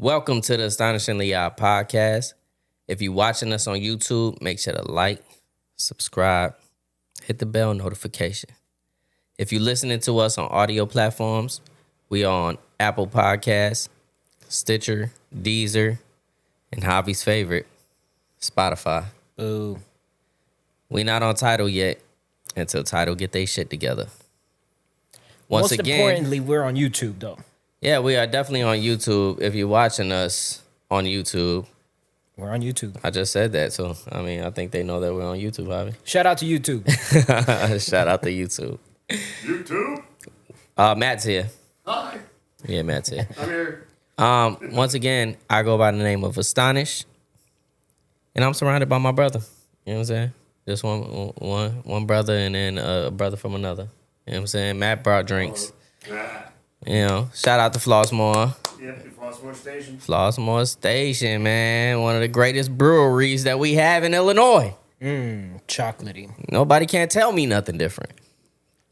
Welcome to the Astonishingly Odd Podcast. If you're watching us on YouTube, make sure to like, subscribe, hit the bell notification. If you're listening to us on audio platforms, we are on Apple Podcasts, Stitcher, Deezer, and Javy's favorite, Spotify. Ooh. We not on Tidal yet until Tidal get their shit together. Most importantly, we're on YouTube, though. Yeah, we are definitely on YouTube. If you're watching us on YouTube. We're on YouTube. I just said that, so, I think they know that we're on YouTube, Javy. Shout out to YouTube. Shout out to YouTube. YouTube? Matt's here. Hi. Yeah, Matt's here. I'm here. Once again, I go by the name of Astonish, and I'm surrounded by my brother. You know what I'm saying? Just one brother and then a brother from another. You know what I'm saying? Matt brought drinks. You know, shout out to Flossmoor. Yep, Flossmoor Station. Flossmoor Station, man. One of the greatest breweries that we have in Illinois. Chocolatey. Nobody can't tell me nothing different.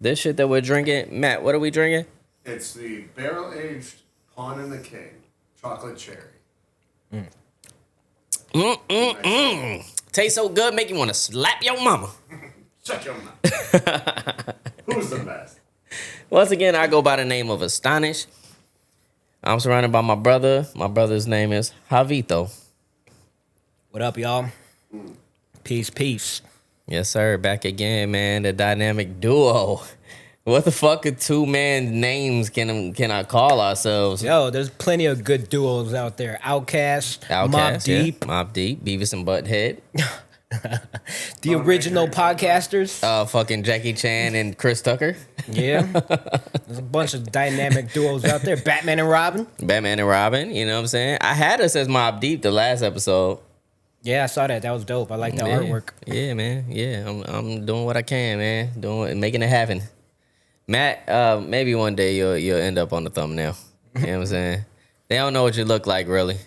This shit that we're drinking, Matt, what are we drinking? It's the barrel-aged Pawn and the King chocolate cherry. Tastes so good, make you want to slap your mama. Shut your mouth. Who's the best? Once again, I go by the name of Astonish. I'm surrounded by my brother. My brother's name is Havito. What up, y'all? Peace, peace. Yes, sir. Back again, man. The dynamic duo. What the fuck of two-man names can I call ourselves? Yo, there's plenty of good duos out there. Outkast, Mobb Deep. Yeah. Mobb Deep, Beavis and Butthead. The original podcasters. Fucking Jackie Chan and Chris Tucker. Yeah. There's a bunch of dynamic duos out there. Batman and Robin. Batman and Robin, you know what I'm saying? I had us as Mobb Deep the last episode. Yeah, I saw that. That was dope. I like that artwork. Yeah, man. Yeah, I'm doing what I can, man. Making it happen. Matt, maybe one day you'll end up on the thumbnail. You know what I'm saying? They don't know what you look like, really.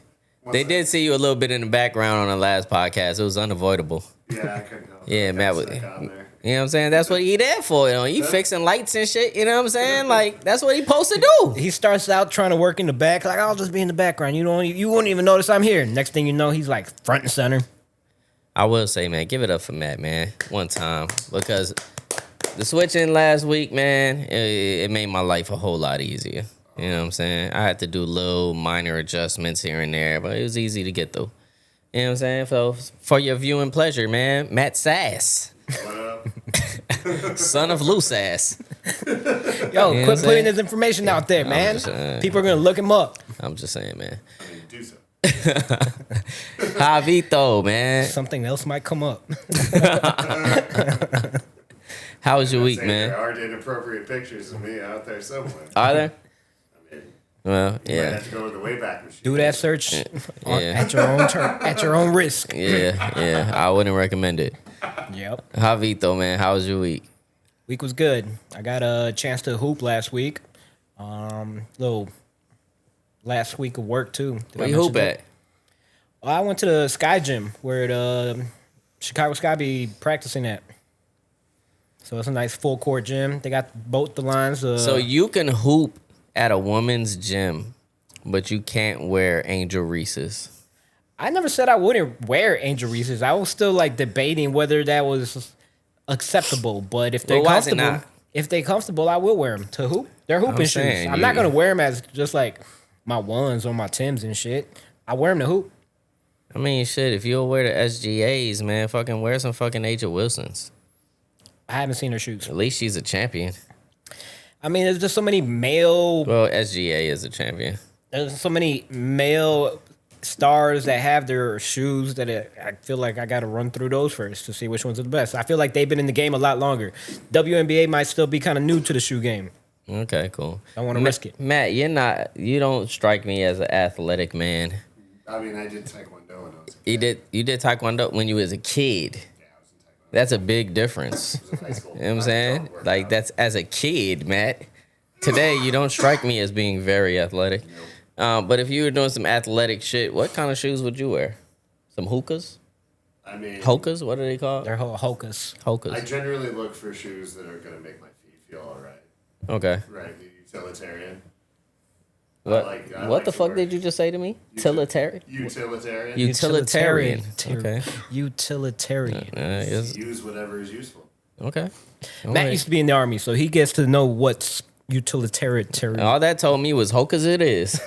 They did see you a little bit in the background on the last podcast. It was unavoidable. Yeah, I couldn't help it. Yeah, Matt was. You You know what I'm saying? That's what he there for. You know, he fixing lights and shit. You know what I'm saying? Like that's what he supposed to do. He starts out trying to work in the back, like I'll just be in the background. You won't even notice I'm here. Next thing you know, he's like front and center. I will say, man, give it up for Matt, man. One time because the switching last week, man, it made my life a whole lot easier. You know what I'm saying? I had to do little minor adjustments here and there, but it was easy to get through. You know what I'm saying? So for your viewing pleasure, man, Matt Sass. What up? Son of loose ass. Yo, You know quit putting his information out there, man. People are going to look him up. I'm just saying, man. I mean, do so. Javito, man. Something else might come up. How was your week, There man? are inappropriate pictures of me out there somewhere. Are there? I mean, Well, you might yeah. have to go with the Wayback Machine. Do that search Yeah. at your own at your own risk. Yeah. I wouldn't recommend it. Yep. Javito, man. How was your week? Week was good. I got a chance to hoop last week. Little last week of work too. Where you hoop at? I went to the Sky Gym where the Chicago Sky be practicing at. So it's a nice full court gym. They got both the lines. So you can hoop at a woman's gym, but you can't wear Angel Reese's. I never said I wouldn't wear Angel Reese's. I was still like debating whether that was acceptable. But if they're Well, why is it comfortable, I will wear them to hoop. They're hooping shoes. saying, I'm not gonna wear them as just like my ones or my Timbs and shit. I wear them to hoop. I mean, shit, if you'll wear the SGAs, man, fucking wear some fucking Angel Wilsons. I haven't seen her shoes. At least she's a champion. I mean, there's just so many male. Well, SGA is a champion. There's so many male stars that have their shoes that I feel like I got to run through those first to see which ones are the best. I feel like they've been in the game a lot longer. WNBA might still be kind of new to the shoe game. Okay, cool. I want to risk it. Matt, you don't strike me as an athletic man. I mean, I did Taekwondo when I was a kid. You did Taekwondo when you was a kid. Yeah, I was in Taekwondo. That's a big difference. I was in high school. You know what I'm saying? Like, that's as a kid, Matt. Today, you don't strike me as being very athletic. But if you were doing some athletic shit, what kind of shoes would you wear? Some hookahs? I mean, Hokas? What are they called? They're hokas. I Hokas. generally look for shoes that are going to make my feet feel all right. Okay. Right, the utilitarian. What, I what like the the fuck word. did you just say to me? Utilitarian? Utilitarian. Utilitarian. Okay. Utilitarian. Yes. Use whatever is useful. Okay. All Matt right. used to be in the army, so he gets to know what's utilitarian. All that told me was hoke as it is.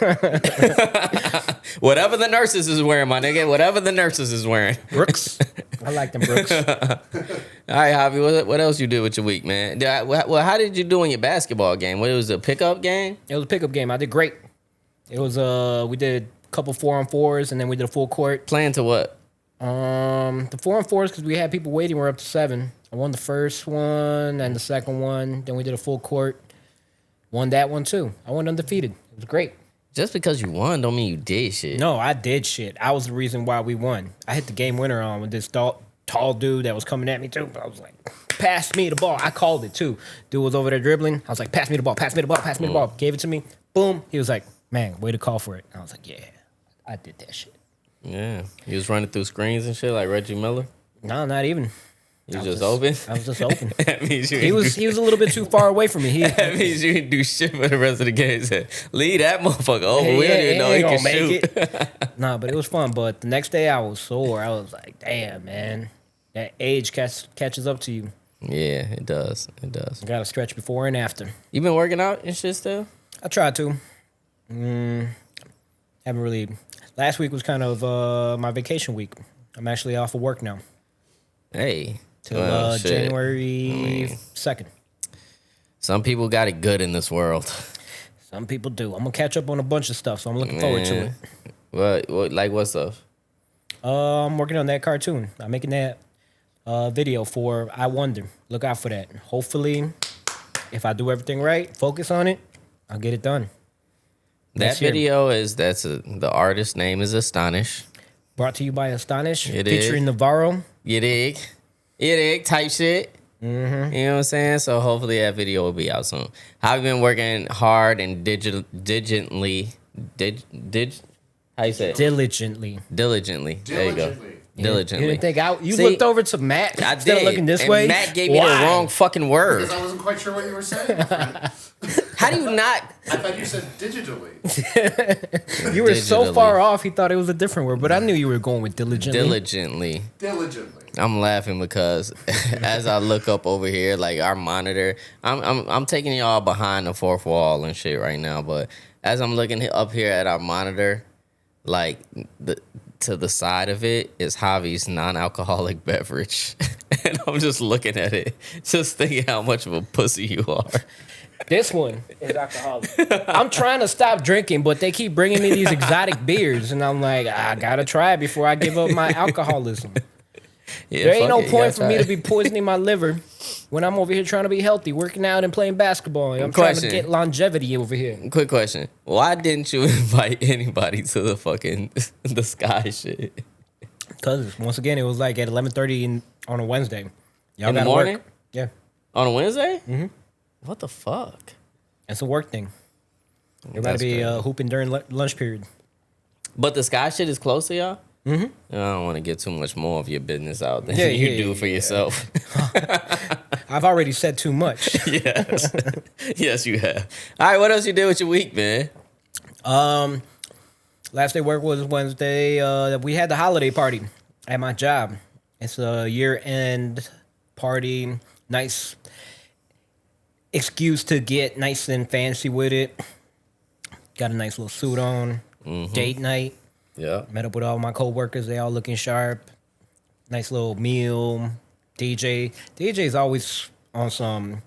Whatever the nurses is wearing, my nigga. Whatever the nurses is wearing. Brooks. I like them Brooks. All right, Javi, what else you do with your week, man? Well, how did you do in your basketball game? What, it was a pickup game? It was a pickup game. I did great. It was we did a couple 4-on-4s and then we did a full court. Playing to what? The 4-on-4s because we had people waiting. We're up to 7. I won the first one and the second one. Then we did a full court. Won that one too. I went undefeated. It was great. Just because you won don't mean you did shit. No, I did shit. I was the reason why we won. I hit the game winner on with this tall dude that was coming at me too. But I was like, pass me the ball. I called it too. Dude was over there dribbling. I was like, pass me the ball, pass me the ball, pass me the ball. Gave it to me. Boom. He was like, man, way to call for it. I was like, yeah, I did that shit. Yeah. You was running through screens and shit like Reggie Miller? No, not even. You just open? I was just open. That means you He was a little bit too far away from me. That means you didn't do shit for the rest of the game. Said, leave that motherfucker over. We don't even know he can shoot. Nah, but it was fun. But the next day I was sore. I was like, damn, man. That age catches up to you. Yeah, it does. It does. You got to stretch before and after. You been working out and shit still? I tried to. Haven't really. Last week was kind of my vacation week. I'm actually off of work now. Hey. Till well, shit. January 2nd. Some people got it good in this world. Some people do. I'm going to catch up on a bunch of stuff, so I'm looking forward to it. What like what stuff? I'm working on that cartoon. I'm making that video for I Wonder. Look out for that. Hopefully, if I do everything right, focus on it, I'll get it done. That video the artist name is Astonish. Brought to you by Astonish, It featuring is. Navarro. You dig? Type shit. Mm-hmm. You know what I'm saying? So hopefully that video will be out soon. I've been working hard and diligently. How you say it? Diligently. Diligently. There you go. Diligently. You didn't think you See, looked over to Matt I instead did. of looking this and way? Matt gave me the wrong fucking word. Because I wasn't quite sure what you were saying. How do you not? I thought you said digitally. You were so Digitally. far off, he thought it was a different word, but I knew you were going with diligently. Diligently. I'm laughing because as I look up over here, like our monitor, I'm taking y'all behind the fourth wall and shit right now. But as I'm looking up here at our monitor, like to the side of it is Javy's non-alcoholic beverage, and I'm just looking at it, just thinking how much of a pussy you are. This one is alcoholic. I'm trying to stop drinking, but they keep bringing me these exotic beers, and I'm like, I gotta try it before I give up my alcoholism. Yeah, There ain't fuck no it, you point gotta for me try to be poisoning my liver when I'm over here trying to be healthy, working out and playing basketball. I'm trying to Question. get longevity over here. Quick question: why didn't you invite anybody to the fucking the sky shit Because once again, it was like at 11:30 on a Wednesday. Y'all in the gotta morning work. Yeah, on a Wednesday? Mm-hmm. What the fuck? it's a work thing. You're about That's to be crazy. hooping during lunch period. But the sky shit is close to y'all? Mm-hmm. I don't want to get too much more of your business out than you do for yourself. I've already said too much. Yes. Yes, you have. All right, what else you did with your week, man? Last day work was Wednesday. We had the holiday party at my job. It's a year-end party. Nice excuse to get nice and fancy with it. Got a nice little suit on. Date night. Yeah. Met up with all my coworkers. They all looking sharp. Nice little meal. DJ's always on some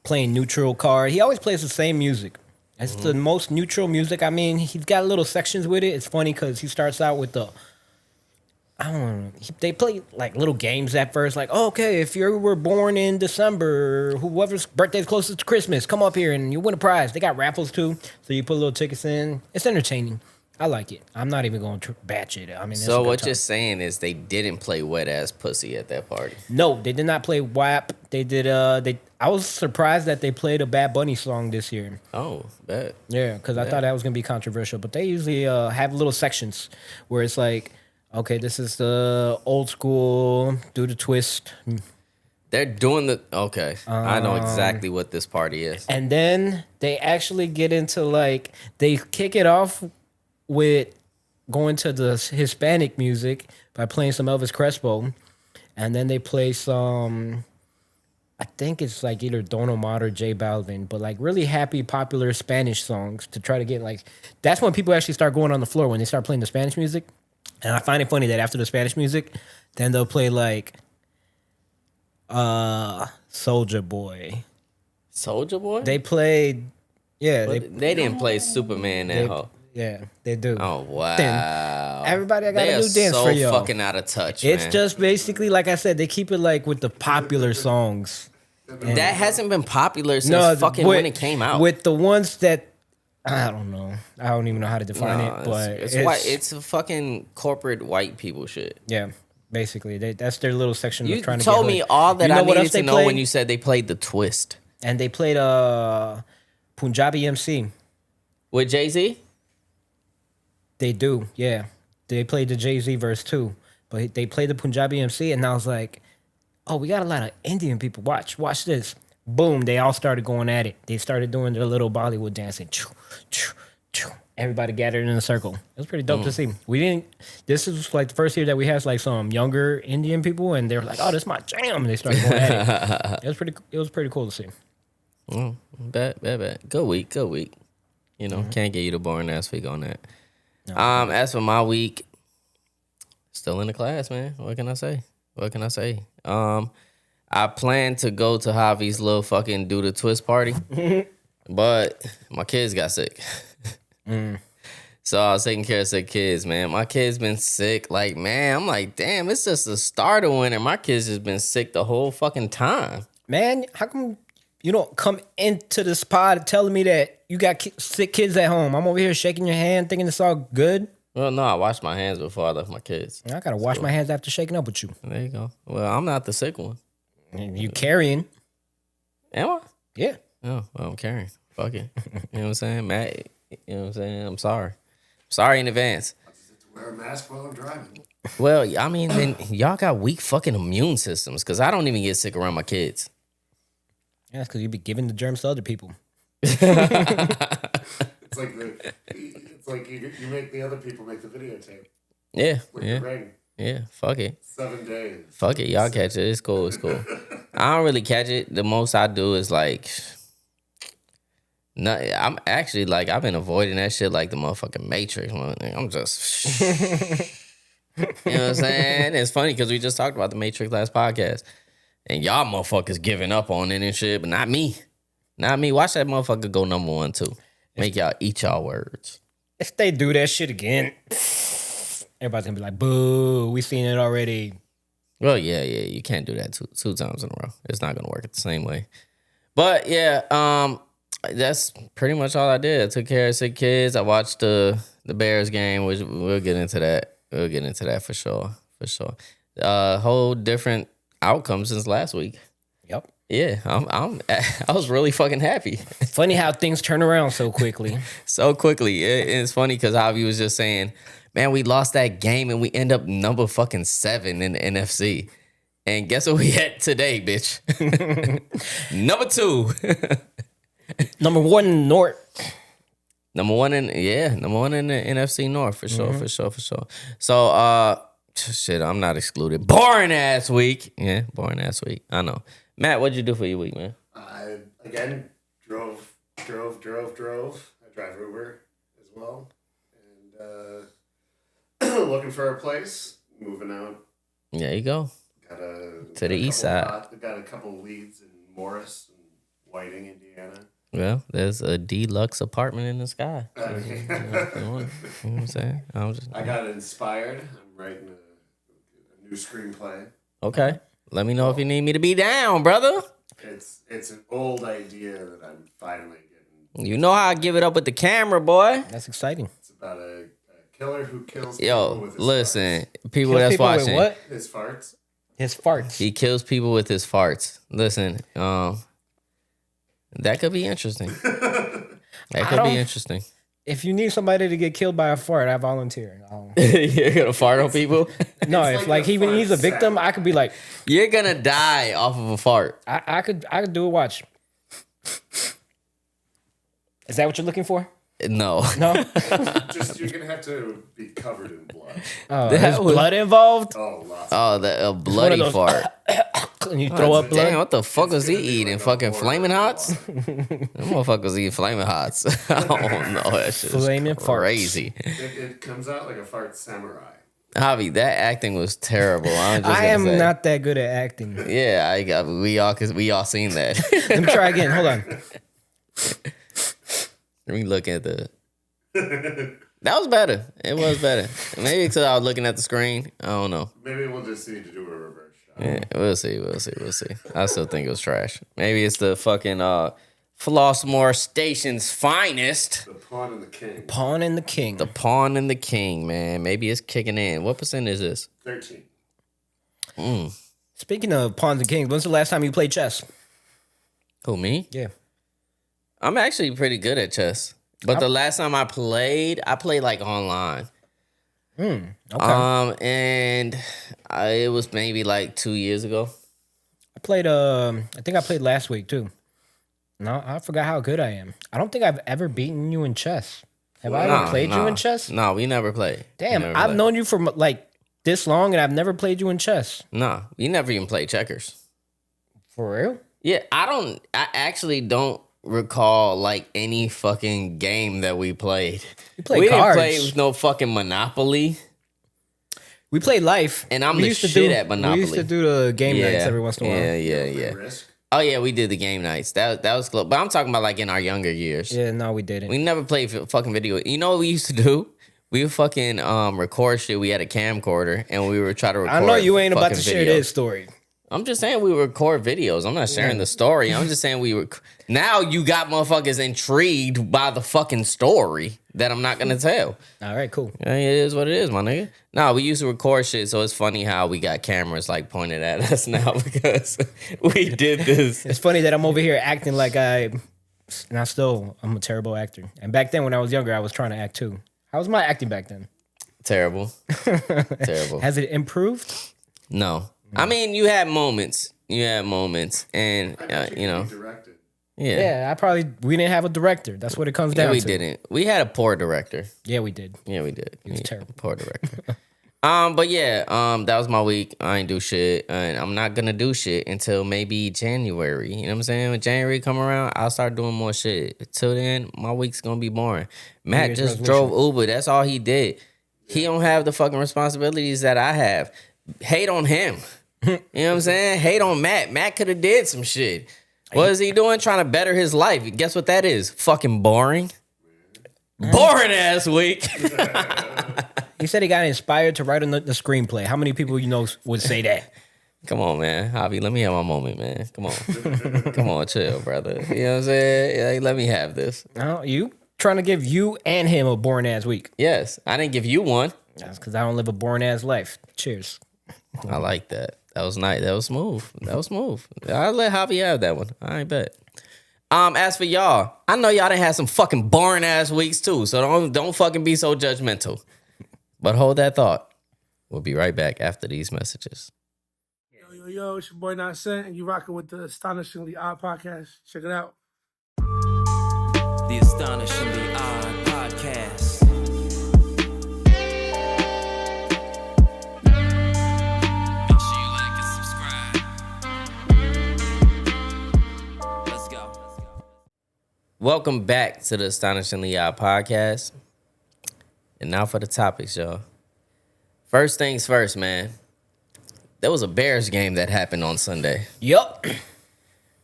playing neutral card. He always plays the same music. It's the most neutral music. I mean, he's got little sections with it. It's funny because he starts out with I don't know. They play like little games at first, like, oh, okay, if you were born in December, whoever's birthday's closest to Christmas, come up here and you win a prize. They got raffles too, so you put little tickets in. It's entertaining. I like it. I'm not even going to batch it. I mean, it's a So good what time. you're saying is they didn't play wet ass pussy at that party. No, they did not play WAP. They did. I was surprised that they played a Bad Bunny song this year. Oh, bet. Yeah, because I thought that was gonna be controversial. But they usually have little sections where it's like, okay, this is the old school, do the twist, They're doing the okay. I know exactly what this party is. And then they actually get into like they kick it off with going to the Hispanic music by playing some Elvis Crespo, and then they play some. I think it's like either Don Omar or J Balvin, but like really happy, popular Spanish songs to try to get like. That's when people actually start going on the floor when they start playing the Spanish music, and I find it funny that after the Spanish music, then they'll play like. Soldier Boy. Soldier Boy? They played, yeah. They didn't play Superman that hoe. Yeah, they do. Oh wow! Everybody, I got They a new are dance so for y'all. fucking out of touch. It's man. just basically like I said, they keep it like with the popular songs. That hasn't been popular since fucking when it came out. With the ones that I don't know, I don't even know how to define it, but it's a fucking corporate white people shit. Yeah. Basically, that's their little section You of trying to told get me hood. all that You know I what needed else to they know played? when you said they played the twist And they played Punjabi MC. with Jay-Z. They do, yeah. They played the Jay-Z verse too. But they played the Punjabi MC, and I was like, oh, we got a lot of Indian people. Watch this. Boom, they all started going at it. They started doing their little Bollywood dancing. Choo, choo, choo. Everybody gathered in a circle. It was pretty dope to see. This is like the first year that we had like some younger Indian people, and they were like, oh, this is my jam. And they started going at it. It was pretty cool to see. Bet. Good week. You know, can't get you the boring ass week on that. No. As for my week, still in the class, man. What can I say? I plan to go to Javy's little fucking do the twist party, but my kids got sick. So I was taking care of sick kids, man. My kids been sick. Like, man, I'm like, damn, it's just the start of winter. My kids just been sick the whole fucking time. Man, how come you don't come into this pod telling me that you got sick kids at home? I'm over here shaking your hand thinking it's all good. Well, no, I washed my hands before I left my kids. I gotta wash my hands after shaking up with you. There you go. Well, I'm not the sick one. You carrying. Am I? Yeah. Oh, well, I'm carrying. Fuck it. You know what I'm saying? Matt, you know what I'm saying? I'm sorry. Sorry in advance. I just have to wear a mask while I'm driving. Well, I mean, then y'all got weak fucking immune systems because I don't even get sick around my kids. Yeah, that's because you be giving the germs to other people. It's like you make the other people make the videotape. Yeah. With the ring. Yeah. Fuck it. 7 days. Fuck it. Y'all catch it. It's cool. I don't really catch it. The most I do is like... No, I'm actually like I've been avoiding that shit like the motherfucking Matrix. I'm just, you know what I'm saying? It's funny because we just talked about the Matrix last podcast, and y'all motherfuckers giving up on it and shit, but not me. Watch that motherfucker go number 1 too. Make y'all eat y'all words. If they do that shit again, everybody's gonna be like, "Boo! We seen it already." Well, yeah, you can't do that two times in a row. It's not gonna work the same way. But yeah, that's pretty much all I did. I took care of sick kids. I watched the Bears game, which we'll get into that. We'll get into that for sure. Whole different outcome since last week. Yep. Yeah, I was really fucking happy. Funny how things turn around so quickly. So quickly. It's funny because Javi was just saying, man, we lost that game and we end up number fucking 7 in the NFC. And guess what we at today, bitch? Number 2. Number 1 North. Number one in the NFC North for sure. So shit, I'm not excluded. Boring ass week. Yeah, boring ass week. I know. Matt, what'd you do for your week, man? I again drove. I drive Uber as well, and looking for a place. Moving out. There you go. To the east side. Got a couple leads in Morris and Whiting, Indiana. Well, there's a deluxe apartment in the sky. You know what I'm saying? I got inspired. I'm writing a new screenplay. Okay. Let me know if you need me to be down, brother. It's an old idea that I'm finally getting. You know how I give it up with the camera, boy. That's exciting. It's about a killer who kills people Yo, with his listen, farts. people that's People with watching. what? His farts. His farts. He kills people with his farts. Listen, that could be interesting. That could be interesting. If you need somebody to get killed by a fart, I volunteer. You're gonna fart on people? No, It's if like a even fart he's a victim, sound. I could be like, You're gonna die off of a fart. I could do a watch. Is that what you're looking for? No. No. Just you're gonna have to be covered in blood. There's blood involved, Oh, lots. Oh, a bloody those- fart. and you throw up blood. Damn, what the fuck was he gonna be eating? like a Fucking horror Flaming Hots? film. That motherfuckers eating Flaming Hots. I don't know. That shit Flaming is farts. crazy. It comes out like a fart samurai. Javi, that acting was terrible. I'm just I am gonna say. not that good at acting. Yeah, we all seen that. Let me try again. Hold on. Let me look at the. That was better. It was better. Maybe because I was looking at the screen. I don't know. Maybe we'll just need to do a reverse shot. Yeah, we'll see. I still think it was trash. Maybe it's the fucking Flossmoor Station's finest. The Pawn and the King. Pawn and the King. The Pawn and the King, man. Maybe it's kicking in. What percent is this? 13. Speaking of Pawns and Kings, when's the last time you played chess? Who, me? Yeah. I'm actually pretty good at chess. But the last time I played like online. Okay. And it was maybe like 2 years ago. I played. I think I played last week too. No, I forgot how good I am. I don't think I've ever beaten you in chess. Have I ever played you in chess? No, we never played. Damn, Never I've played. known you for like this long, and I've never played you in chess. No, we never even played checkers. For real? Yeah, I actually don't recall like any fucking game that we played. We played We cards. didn't play with no fucking Monopoly. We played Life, And I'm we the used to shit do, at Monopoly. We used to do the game nights every once in a while. Yeah. Risk. Oh yeah, we did the game nights. That was close. But I'm talking about like in our younger years. Yeah, no, we didn't. We never played fucking video. You know what we used to do? We would fucking record shit. We had a camcorder and we would try to record. I know you ain't about to fucking share videos. this story. I'm just saying we record videos. I'm not sharing the story. I'm just saying now you got motherfuckers intrigued by the fucking story that I'm not gonna tell. All right, cool. Yeah, it is what it is, my nigga. No, we used to record shit, so it's funny how we got cameras like pointed at us now because we did this. It's funny that I'm over here acting like I'm a terrible actor. And back then when I was younger, I was trying to act too. How was my acting back then? Terrible. Terrible. Has it improved? No. I mean, you had moments. And, you know, Directed. yeah. Yeah, we didn't have a director. That's what it comes down Yeah, we to. didn't. We had a poor director. Yeah, we did. Yeah, we did. He was terrible. Poor director. But yeah, that was my week. I ain't do shit, and I'm not gonna do shit until maybe January. You know what I'm saying? When January come around, I'll start doing more shit. Till then, my week's gonna be boring. Matt Year's just resolution. drove Uber. That's all he did. He don't have the fucking responsibilities that I have. Hate on him. You know what I'm saying? Hate on Matt. Matt could have did some shit. What is he doing? Trying to better his life. Guess what that is? Fucking boring. Boring ass week. He said he got inspired to write the screenplay. How many people you know would say that? Come on, man. Javi, let me have my moment, man. Come on. Come on, chill, brother. You know what I'm saying? Like, let me have this. No, you trying to give you and him a boring ass week. Yes. I didn't give you one. That's because I don't live a boring ass life. Cheers. I like that. That was nice. That was smooth. I'll let Javi have that one. I ain't bet. As for y'all, I know y'all done had some fucking boring ass weeks too, so don't fucking be so judgmental. But hold that thought. We'll be right back after these messages. Yo, it's your boy Not Sent, and you rocking with the Astonishingly Odd Podcast. Check it out. The Astonishingly Odd Podcast. Make sure you like and subscribe. Let's go. Welcome back to the Astonishingly Odd Podcast. And now for the topics, y'all. First things first, man. There was a Bears game that happened on Sunday. Yup.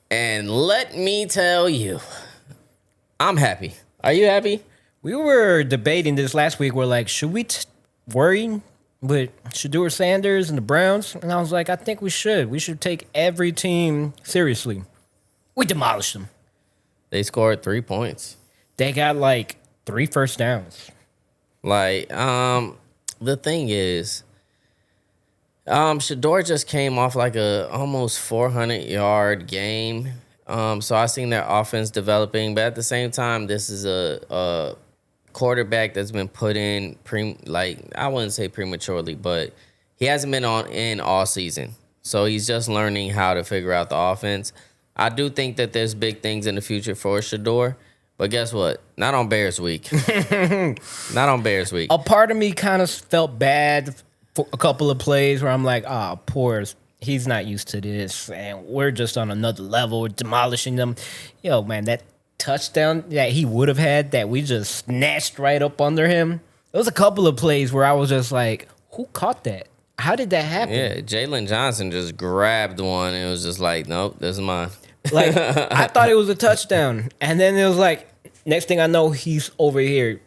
And let me tell you, I'm happy. Are you happy? We were debating this last week. We're like, should we worry with Shedeur Sanders and the Browns? And I was like, I think we should. We should take every team seriously. We demolished them. They scored 3 points. They got like 3 first downs. Like, the thing is, Shedeur just came off like a almost 400-yard game. So I seen their offense developing, but at the same time, this is a quarterback that's been put in I wouldn't say prematurely, but he hasn't been in all season. So he's just learning how to figure out the offense. I do think that there's big things in the future for Shador, but guess what? Not on Bears week. Not on Bears week. A part of me kind of felt bad for a couple of plays where I'm like, he's not used to this, and we're just on another level. We're demolishing them. Yo, man, that touchdown that he would have had that we just snatched right up under him. There was a couple of plays where I was just like, who caught that? How did that happen? Yeah, Jalen Johnson just grabbed one and it was just like, nope, this is mine. Like, I thought it was a touchdown. And then it was like, next thing I know, he's over here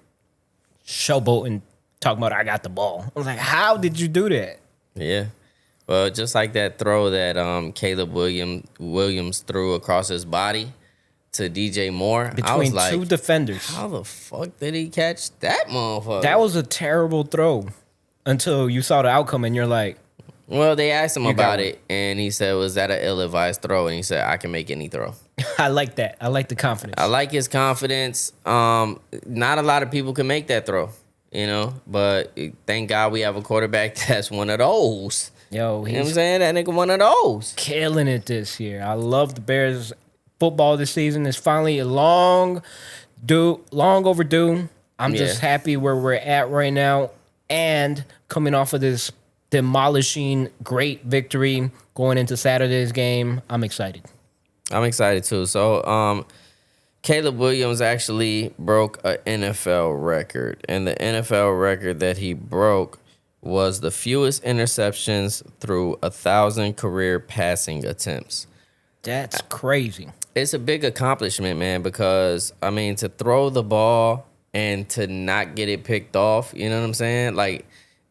showboating, talking about, I got the ball. I was like, how did you do that? Yeah. Well, just like that throw that Caleb Williams threw across his body to DJ Moore. I Between was like, two defenders. how the fuck did he catch that motherfucker? That was a terrible throw until you saw the outcome and you're like, well, they asked him got about one. it, and he said, was that an ill-advised throw? And he said, I can make any throw. I like that. I like the confidence. I like his confidence. Not a lot of people can make that throw, but thank God we have a quarterback that's one of those. Yo, You know what I'm he's saying? That nigga one of those. killing it this year. I love the Bears football this season. It's finally long overdue. I'm just happy where we're at right now. And coming off of this demolishing great victory going into Saturday's game, I'm excited. I'm excited too. So, Caleb Williams actually broke an NFL record. And the NFL record that he broke was the fewest interceptions through 1,000 career passing attempts. That's crazy. It's a big accomplishment, man, because, to throw the ball and to not get it picked off, you know what I'm saying? Like,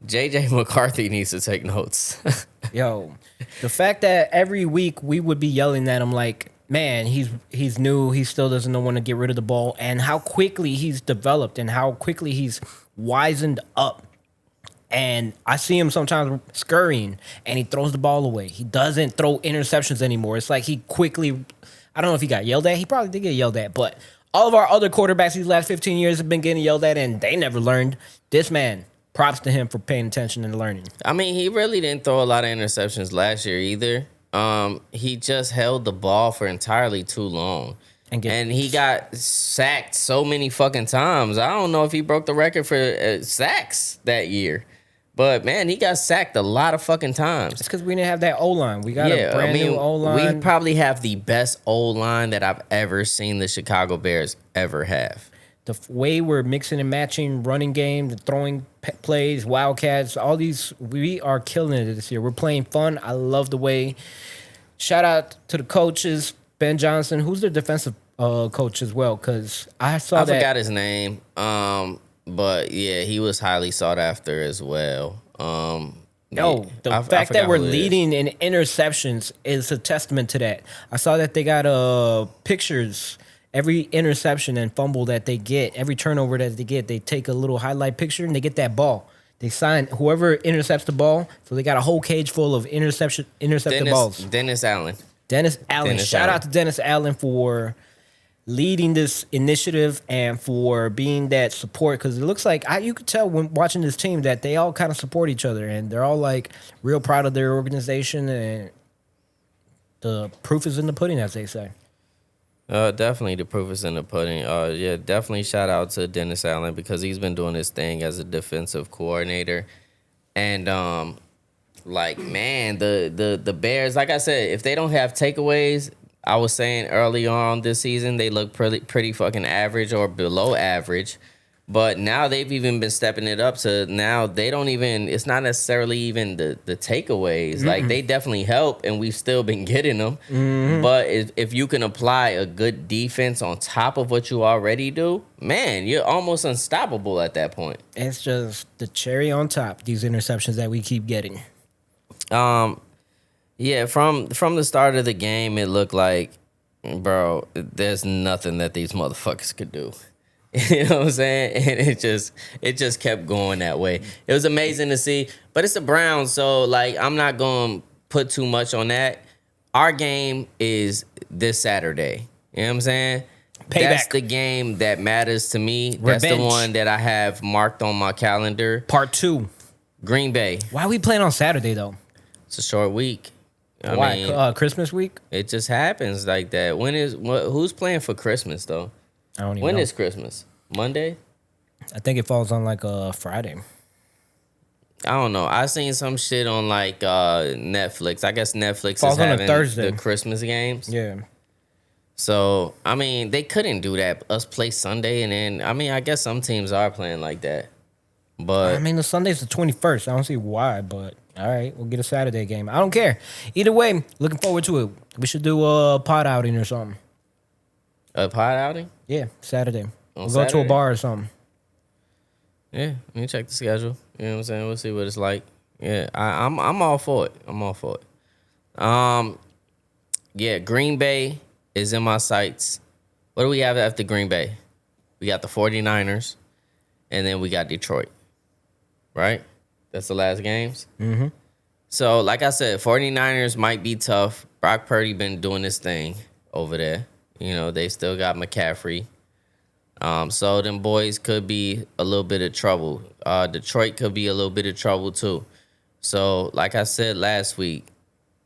J.J. McCarthy needs to take notes. Yo, the fact that every week we would be yelling at him like, man, he's new, he still doesn't want to get rid of the ball, and how quickly he's developed and how quickly he's wisened up. And I see him sometimes scurrying, and he throws the ball away. He doesn't throw interceptions anymore. It's like he quickly, I don't know if he got yelled at. He probably did get yelled at, but all of our other quarterbacks these last 15 years have been getting yelled at, and they never learned. This man, props to him for paying attention and learning. He really didn't throw a lot of interceptions last year either. He just held the ball for entirely too long. And he got sacked so many fucking times. I don't know if he broke the record for sacks that year. But, man, he got sacked a lot of fucking times. It's because we didn't have that O-line. We got a brand new O-line. We probably have the best O-line that I've ever seen the Chicago Bears ever have. The way we're mixing and matching running game, the throwing plays, wildcats, all these, we are killing it this year. We're playing fun. I love the way. Shout out to the coaches, Ben Johnson, who's their defensive coach as well, because I forgot his name. But yeah, he was highly sought after as well. The fact that we're leading in interceptions is a testament to that. I saw that they got pictures. Every interception and fumble that they get, every turnover that they get, they take a little highlight picture and they get that ball. They sign whoever intercepts the ball, so they got a whole cage full of intercepted balls. Dennis Allen. Shout out to Dennis Allen for leading this initiative and for being that support, because it looks like you could tell when watching this team that they all kind of support each other and they're all like real proud of their organization, and the proof is in the pudding, as they say. Definitely the proof is in the pudding. Definitely shout out to Dennis Allen, because he's been doing his thing as a defensive coordinator. And the Bears, like I said, if they don't have takeaways, I was saying early on this season, they look pretty fucking average or below average. But now they've even been stepping it up to now they don't even, it's not necessarily even the takeaways. Mm-hmm. Like, they definitely help, and we've still been getting them. Mm-hmm. But if you can apply a good defense on top of what you already do, man, you're almost unstoppable at that point. It's just the cherry on top, these interceptions that we keep getting. Yeah, from the start of the game, it looked like, bro, there's nothing that these motherfuckers could do. You know what I'm saying? And it just kept going that way. It was amazing to see. But it's the Browns, so like I'm not going to put too much on that. Our game is this Saturday. You know what I'm saying? That's Payback. the game that matters to me. That's the Revenge. one that I have marked on my calendar. Part 2. Green Bay. Why are we playing on Saturday, though? It's a short week. I Why? mean, Christmas week? it just happens like that. Who's playing for Christmas though? I don't even When know. is Christmas? Monday? I think it falls on like a Friday. I don't know. I seen some shit on like Netflix. I guess Netflix Falls is on a having Thursday. the Christmas games. Yeah. So I mean, they couldn't do that. Us play Sunday, and then I mean, I guess some teams are playing like that. But I mean, the Sunday's the 21st. I don't see why, but all right, we'll get a Saturday game. I don't care. Either way, looking forward to it. We should do a pod outing or something. a pod outing. Yeah, Saturday. We'll go to a Saturday? bar or something. Yeah, let me check the schedule. You know what I'm saying? We'll see what it's like. Yeah, I'm all for it. I'm all for it. Yeah, Green Bay is in my sights. What do we have after Green Bay? We got the 49ers, and then we got Detroit. Right? That's the last games. Mm-hmm. So, like I said, 49ers might be tough. Brock Purdy been doing this thing over there. You know, they still got McCaffrey. So them boys could be a little bit of trouble. Detroit could be a little bit of trouble too. So, like I said last week,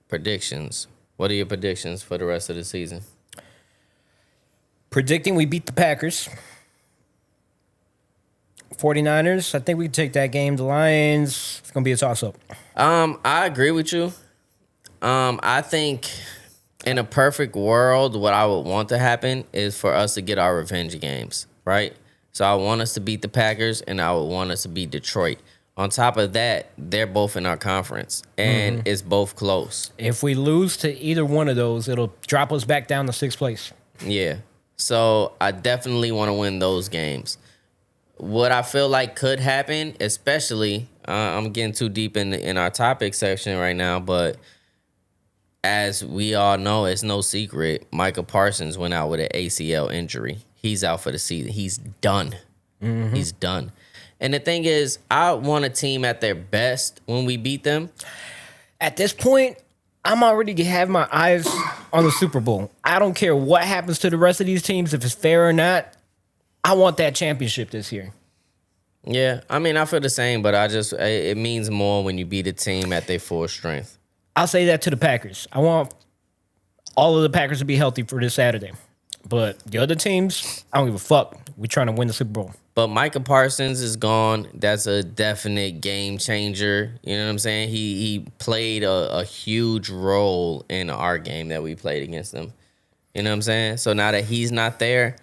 predictions. What are your predictions for the rest of the season? Predicting we beat the Packers. 49ers, I think we can take that game. The Lions, it's going to be a toss-up. I agree with you. I think in a perfect world, what I would want to happen is for us to get our revenge games, right? So I want us to beat the Packers, and I would want us to beat Detroit. On top of that, they're both in our conference, and it's both close. If we lose to either one of those, it'll drop us back down to 6th place. Yeah. So I definitely want to win those games. What I feel like could happen, especially, I'm getting too deep in our topic section right now, but as we all know, it's no secret, Micah Parsons went out with an ACL injury. He's out for the season. He's done. He's done. And the thing is, I want a team at their best when we beat them. At this point, I'm already have my eyes on the Super Bowl. I don't care what happens to the rest of these teams, if it's fair or not. I want that championship this year. Yeah, I mean, I feel the same, but it means more when you beat a team at their full strength. I'll say that to the Packers. I want all of the Packers to be healthy for this Saturday. But the other teams, I don't give a fuck. We're trying to win the Super Bowl. But Micah Parsons is gone. That's a definite game changer. You know what I'm saying? He played a huge role in our game that we played against them. You know what I'm saying? So now that he's not there,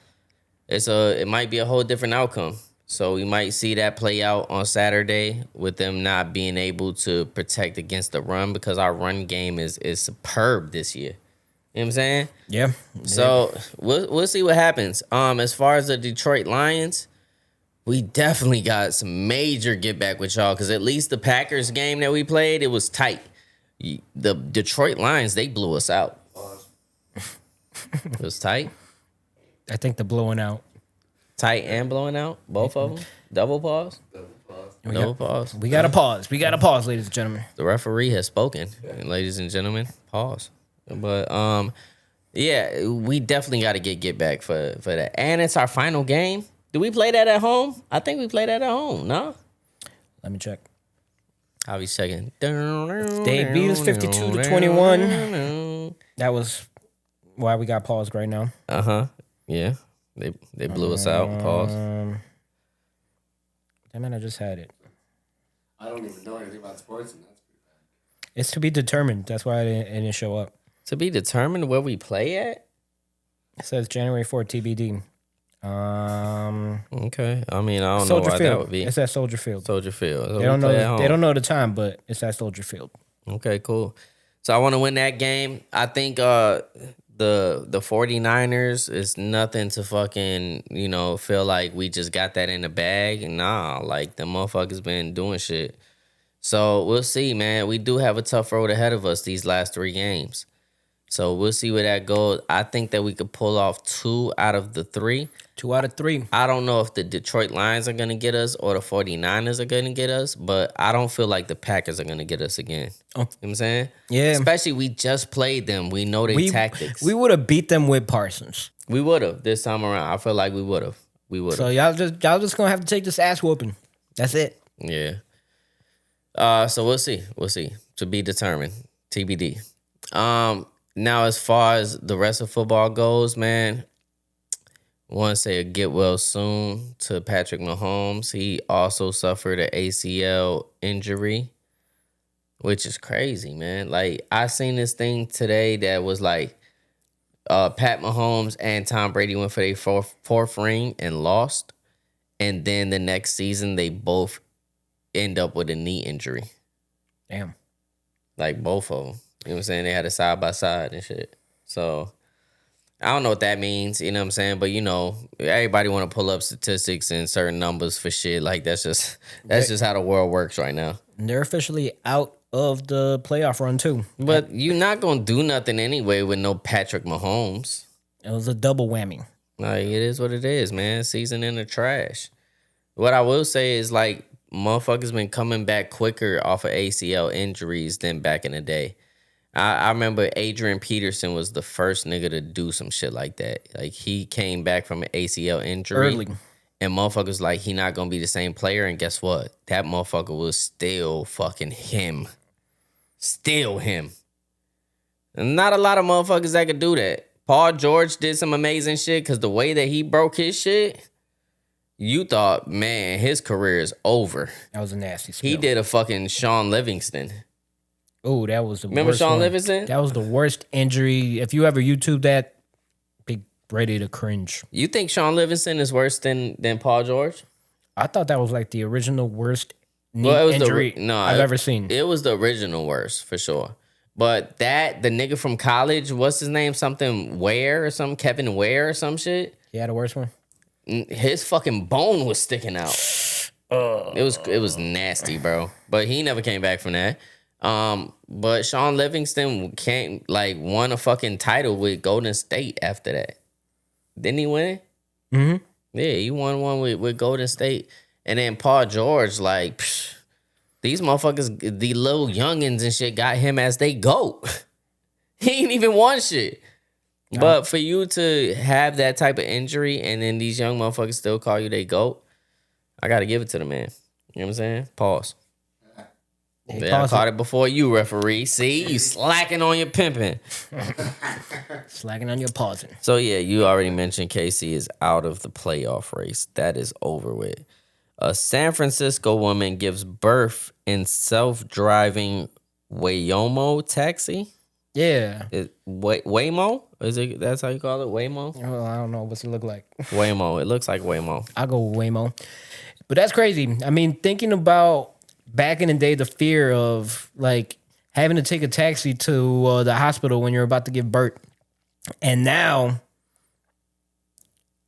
it might be a whole different outcome. So we might see that play out on Saturday with them not being able to protect against the run, because our run game is superb this year. You know what I'm saying? Yeah. So we'll see what happens. As far as the Detroit Lions, we definitely got some major get back with y'all, because at least the Packers game that we played, it was tight. The Detroit Lions, they blew us out. It was tight. I think the blowing out. Tight and blowing out, both of them. Double pause. Double pause. We got to pause. We got to pause, ladies and gentlemen. The referee has spoken, ladies and gentlemen. Pause. But yeah, we definitely got to get back for that, and it's our final game. Do we play that at home? I think we play that at home. No, Let me check. I'll be checking. They beat us 52-21. That was why we got paused right now. Yeah, they blew us out. Pause. Damn it, I just had it. I don't even know anything about sports, and that's pretty bad. It's to be determined. That's why it didn't show up. To be determined where we play at. It says January 4th TBD. Okay, I mean, I don't Soldier know why Field. that would be. It's at Soldier Field. Soldier Field. So They don't we play at know. home. They don't know the time, but it's at Soldier Field. Okay, cool. So I want to win that game. I think the 49ers is nothing to fucking, feel like we just got that in the bag. Nah, like the motherfuckers been doing shit. So we'll see, man. We do have a tough road ahead of us these last 3 games. So we'll see where that goes. I think that we could pull off 2 out of the 3. 2 out of 3. I don't know if the Detroit Lions are going to get us or the 49ers are going to get us, but I don't feel like the Packers are going to get us again. Oh. You know what I'm saying? Yeah. Especially we just played them. We know their tactics. We would have beat them with Parsons. We would have this time around. I feel like we would have. So y'all just gonna have to take this ass whooping. That's it. Yeah. So we'll see. We'll see. To be determined. TBD. Now, as far as the rest of football goes, man, I want to say a get well soon to Patrick Mahomes. He also suffered an ACL injury, which is crazy, man. Like, I seen this thing today that was like Pat Mahomes and Tom Brady went for their fourth ring and lost. And then the next season, they both end up with a knee injury. Damn. Like, both of them. You know what I'm saying? They had it side by side and shit. So, I don't know what that means, you know what I'm saying? But, you know, everybody want to pull up statistics and certain numbers for shit. Like, that's just how the world works right now. And they're officially out of the playoff run, too. But you're not going to do nothing anyway with no Patrick Mahomes. It was a double whammy. Like, it is what it is, man. Season in the trash. What I will say is, like, motherfuckers been coming back quicker off of ACL injuries than back in the day. I remember Adrian Peterson was the first nigga to do some shit like that. Like, he came back from an ACL injury. Early. And motherfuckers like, he not going to be the same player. And guess what? That motherfucker was still fucking him. Still him. And not a lot of motherfuckers that could do that. Paul George did some amazing shit because the way that he broke his shit, you thought, man, his career is over. That was a nasty spill. He did a fucking Sean Livingston. Oh, that was the worst. Remember Sean one. Livingston? That was the worst injury. If you ever YouTube that, be ready to cringe. You think Sean Livingston is worse than Paul George? I thought that was like the original worst knee Well, it was injury I've ever seen. It was the original worst, for sure. But the nigga from college, what's his name? Something Ware or something? Kevin Ware or some shit? He had a worse one? His fucking bone was sticking out. It was nasty, bro. But he never came back from that. But Sean Livingston won a fucking title with Golden State after that. Didn't he win? Mm-hmm. Yeah, he won one with Golden State. And then Paul George, these motherfuckers, the little youngins and shit, got him as they GOAT. He ain't even won shit. No. But for you to have that type of injury and then these young motherfuckers still call you they GOAT, I got to give it to the man. You know what I'm saying? Pause. Yeah, I caught it before you, referee. See, you slacking on your pimping. Slacking on your pausing. So, yeah, you already mentioned KC is out of the playoff race. That is over with. A San Francisco woman gives birth in self-driving Waymo taxi. Yeah. Waymo? That's how you call it? Waymo? Well, I don't know. What's it look like? Waymo. It looks like Waymo. I'll go with Waymo. But that's crazy. I mean, thinking about back in the day, the fear of like having to take a taxi to the hospital when you're about to give birth. And now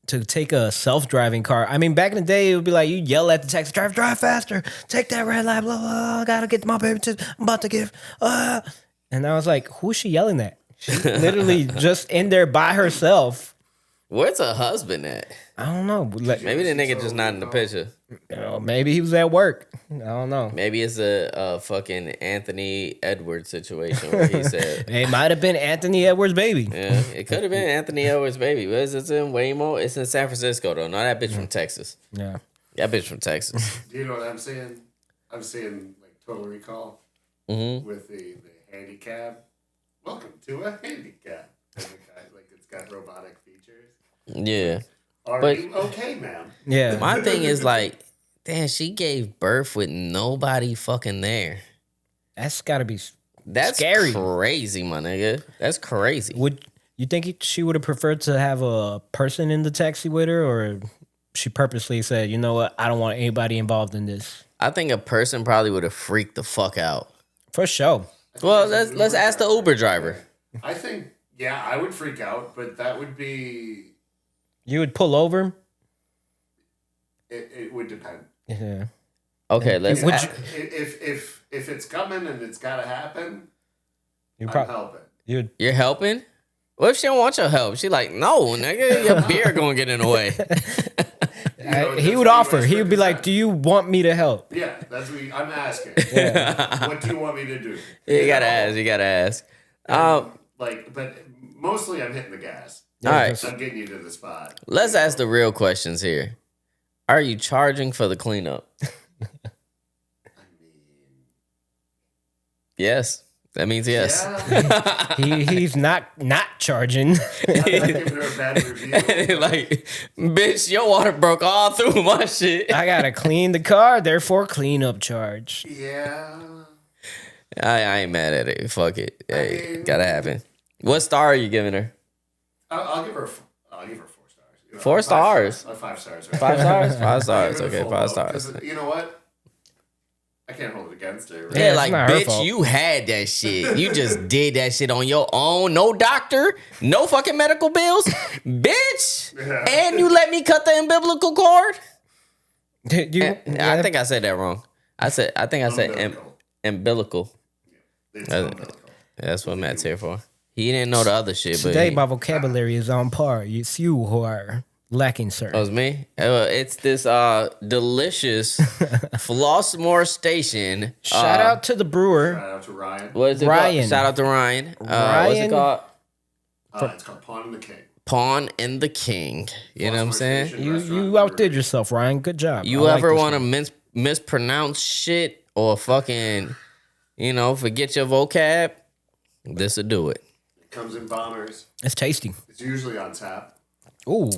to take a self-driving car. I mean, back in the day, it would be like you yell at the taxi driver, drive faster, take that red light, blah, blah, I gotta get my baby to, I'm about to give. And I was like, who's she yelling at? She's literally just in there by herself. Where's her husband at? I don't know. Maybe the nigga just not in the picture. Maybe he was at work. I don't know. Maybe it's a fucking Anthony Edwards situation where he said. It might have been Anthony Edwards' baby. Yeah, it could have been Anthony Edwards' baby. Where is it in Waymo? It's in San Francisco, though. No, that bitch from Texas. Yeah. That bitch from Texas. Do you know what I'm seeing? I'm seeing like Total Recall with the handicap. Welcome to a handicap. Like it's got robotic features. Yeah. Are you okay, ma'am? Yeah. My thing is like, damn, she gave birth with nobody fucking there. That's gotta be That's scary. Crazy, my nigga. That's crazy. Would you think she would have preferred to have a person in the taxi with her, or she purposely said, you know what, I don't want anybody involved in this? I think a person probably would have freaked the fuck out. For sure. Well, let's ask the Uber driver. I think, yeah, I would freak out, but that would be... You would pull over? It would depend. Yeah. Okay, let's... If it's coming and it's got to happen, I'm helping. You're helping? What if she don't want your help? She like, no, nigga, your beer gonna get in the way. He would offer. He would be like, "Do you want me to help?" Yeah, that's what I'm asking. What do you want me to do? You gotta ask. You gotta ask. But mostly I'm hitting the gas. All right. I'm getting you to the spot. Let's ask the real questions here. Are you charging for the cleanup? Yes. That means yes. Yeah. He's not charging. I'm not giving her a bad review. Like, bitch, your water broke all through my shit. I gotta clean the car, therefore cleanup charge. Yeah. I ain't mad at it. Fuck it. Hey, mean- gotta happen. What star are you giving her? I'll give her 4 stars. 4 stars? 5 stars. 5 stars? 5 I'll stars. give her Okay, full 5 vote, stars. 'cause you know what? I can't hold it against her. Right? Yeah, it's like, not her bitch, fault. you had that shit. You just did that shit on your own. No doctor, no fucking medical bills, bitch. Yeah. And you let me cut the umbilical cord? I I think I said that wrong. I think I said Umbilical. umbilical. It's Uh, umbilical. That's what Matt's here for. He didn't know the other shit, but today he, my vocabulary is on par. It's you who are lacking, sir. that was me. It's this delicious Flossmoor Station. Shout out to the brewer. Shout out to Ryan. What is it Ryan. called? Shout out to Ryan. What's it Ryan. called? It's called Pawn and the King. Pawn and the King. You know what I'm Flossmoor saying? Station You Restaurant outdid Brewery. yourself, Ryan. Good job. You I like ever this want to one. mispronounce shit or fucking, forget your vocab? This'll do it. It comes in bombers. It's tasty. It's usually on tap. Ooh,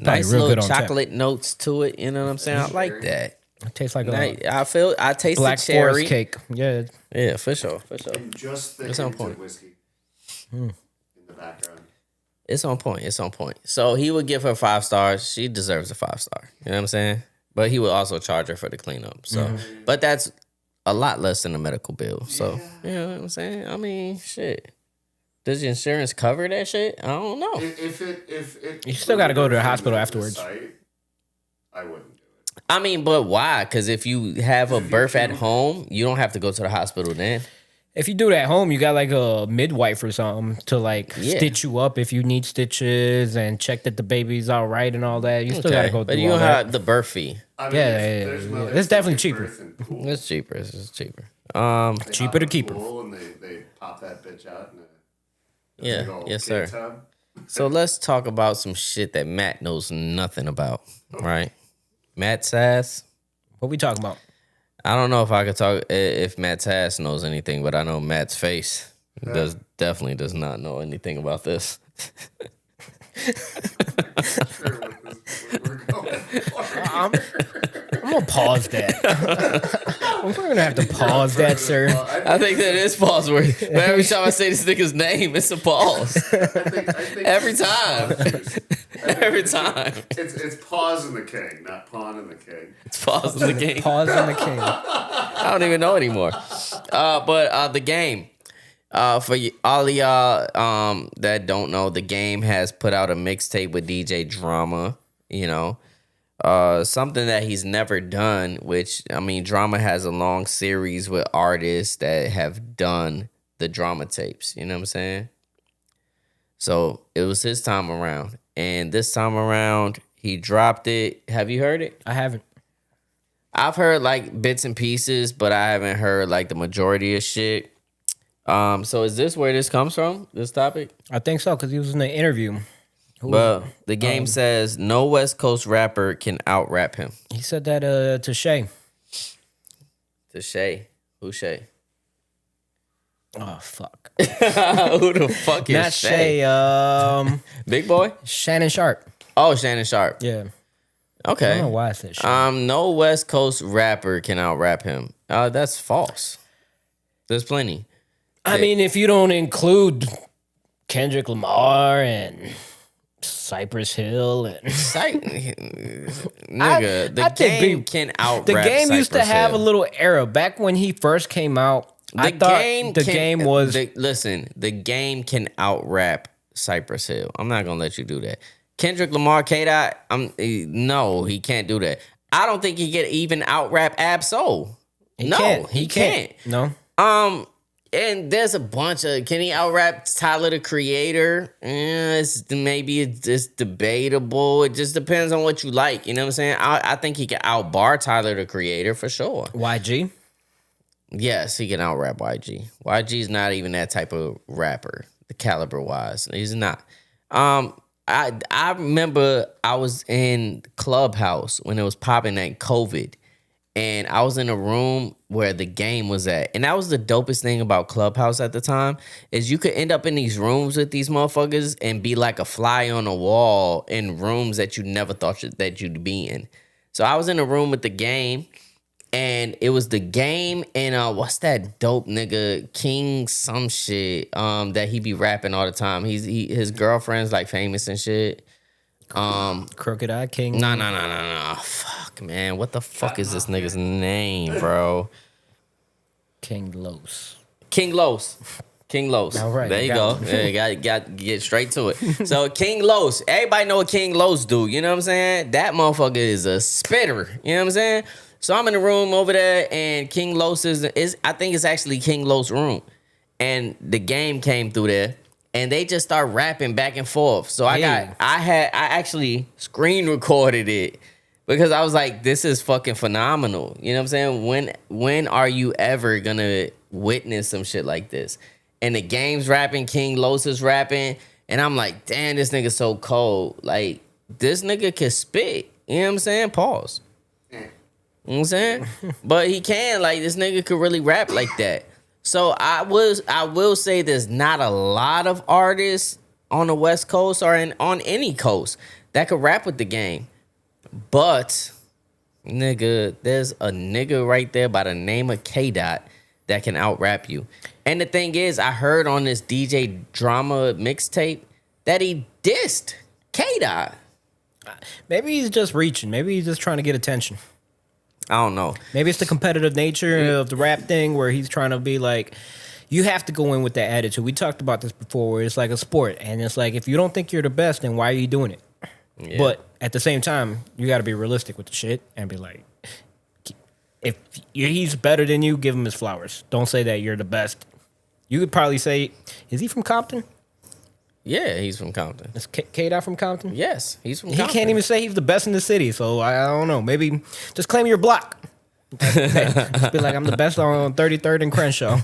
Nice real little good on tap. chocolate notes to it. You know what I'm saying? I like that. It tastes like I taste Black the cherry. Forest cake. Yeah. Yeah, for sure. And just It's on thickens point. of whiskey in the background. It's on point. It's on point. So he would give her 5 stars. She deserves a 5 star. You know what I'm saying? But he would also charge her for the cleanup. So, but that's a lot less than a medical bill. So, you know what I'm saying? I mean, shit. Does your insurance cover that shit? I don't know. If it You still gotta go to the from hospital the afterwards. site, I wouldn't do it. I mean, but why? Because if you have a birth at home, you don't have to go to the hospital then. If you do it at home, you got like a midwife or something to Yeah. stitch you up if you need stitches and check that the baby's all right and all that. You still gotta go But through you all don't that. have the birth fee. I mean, Yeah, there's yeah. mothers It's definitely that give cheaper. birth in pool. It's cheaper. It's cheaper. They Cheaper hop to in keep the her. pool and they pop that bitch out in a Yeah. big old Yes, kid sir. tub. So let's talk about some shit that Matt knows nothing about, right? Matt Sass. What we talking about? I don't know if I could talk if Matt Sass knows anything, but I know Matt's face definitely does not know anything about this. Sure, what we're going for. I'm gonna pause that. We're gonna have to pause that, sir. I think that is pause worthy. But every time I say this nigga's name, it's a pause. I think Every time. Every time. It's Paws and the King, not Pawn and the King. It's pause in the game. Pause in the king. I don't even know anymore. But the game. For all of y'all that don't know, the game has put out a mixtape with DJ Drama. You know, something that he's never done. Which I mean, Drama has a long series with artists that have done the drama tapes. You know what I'm saying? So it was his time around, and this time around he dropped it. Have you heard it? I haven't. I've heard like bits and pieces, but I haven't heard like the majority of shit. So is this where this comes from? This topic? I think so because he was in the interview. Well, the game says no West Coast rapper can out rap him. He said that to Shay. To Shay. Who's Shay? Oh fuck. Who the fuck is Not Shay? Shay. Big boy? Shannon Sharp. Oh, Shannon Sharp. Yeah. I don't Okay. know why I said Shay. No West Coast rapper can out rap him. That's false. There's plenty. I mean, if you don't include Kendrick Lamar and Cypress Hill and Nigga, the I think game can out the rap game used to Cypress have Hill. a little era back when he first came out. I thought the game was listen. The game can out rap Cypress Hill. I'm not gonna let you do that. Kendrick Lamar, K-Dot. No, he can't do that. I don't think he can even out rap Ab Soul. he No, can't. he can't. No. and there's a bunch of, can he out-rap Tyler the Creator? Maybe it's debatable. It just depends on what you like. You know what I'm saying? I think he can out-bar Tyler the Creator for sure. YG? Yes, he can out-rap YG. YG's not even that type of rapper, the caliber-wise. He's not. I remember I was in Clubhouse when it was popping at COVID, and I was in a room where the game was at. And that was the dopest thing about Clubhouse at the time, is you could end up in these rooms with these motherfuckers and be like a fly on a wall in rooms that you never thought that you'd be in. So I was in a room with the game, and it was the game and what's that dope nigga King some shit that he be rapping all the time. His girlfriend's like famous and shit. Crooked Eye King. No. Fuck, man. What the fuck is this nigga's name, bro? King Los. King Los. All right, There you go. Yeah, got to get straight to it. So King Los. Everybody know what King Los do. You know what I'm saying? That motherfucker is a spitter. You know what I'm saying? So I'm in the room over there, and King Los is I think it's actually King Los' room. And the game came through there, and they just start rapping back and forth. So I actually screen recorded it because I was like, this is fucking phenomenal. You know what I'm saying? When are you ever gonna witness some shit like this? And the game's rapping, King Los is rapping, and I'm like, damn, this nigga's so cold. Like, this nigga can spit. You know what I'm saying? Pause. You know what I'm saying? But he can, like, this nigga could really rap like that. So I will say there's not a lot of artists on the West Coast or on any coast that could rap with the game. But, nigga, there's a nigga right there by the name of K-Dot that can out-rap you. And the thing is, I heard on this DJ Drama mixtape that he dissed K-Dot. Maybe he's just reaching. Maybe he's just trying to get attention. I don't know. Maybe it's the competitive nature of the rap thing where he's trying to be like, you have to go in with that attitude. We talked about this before where it's like a sport. And it's like, if you don't think you're the best, then why are you doing it? Yeah. But at the same time, you got to be realistic with the shit and be like, if he's better than you, give him his flowers. Don't say that you're the best. You could probably say, is he from Compton? Yeah, he's from Compton. Is K-Dot from Compton? Yes, he's from Compton. He can't even say he's the best in the city, so I don't know. Maybe just claim your block. Just be like, I'm the best on 33rd and Crenshaw.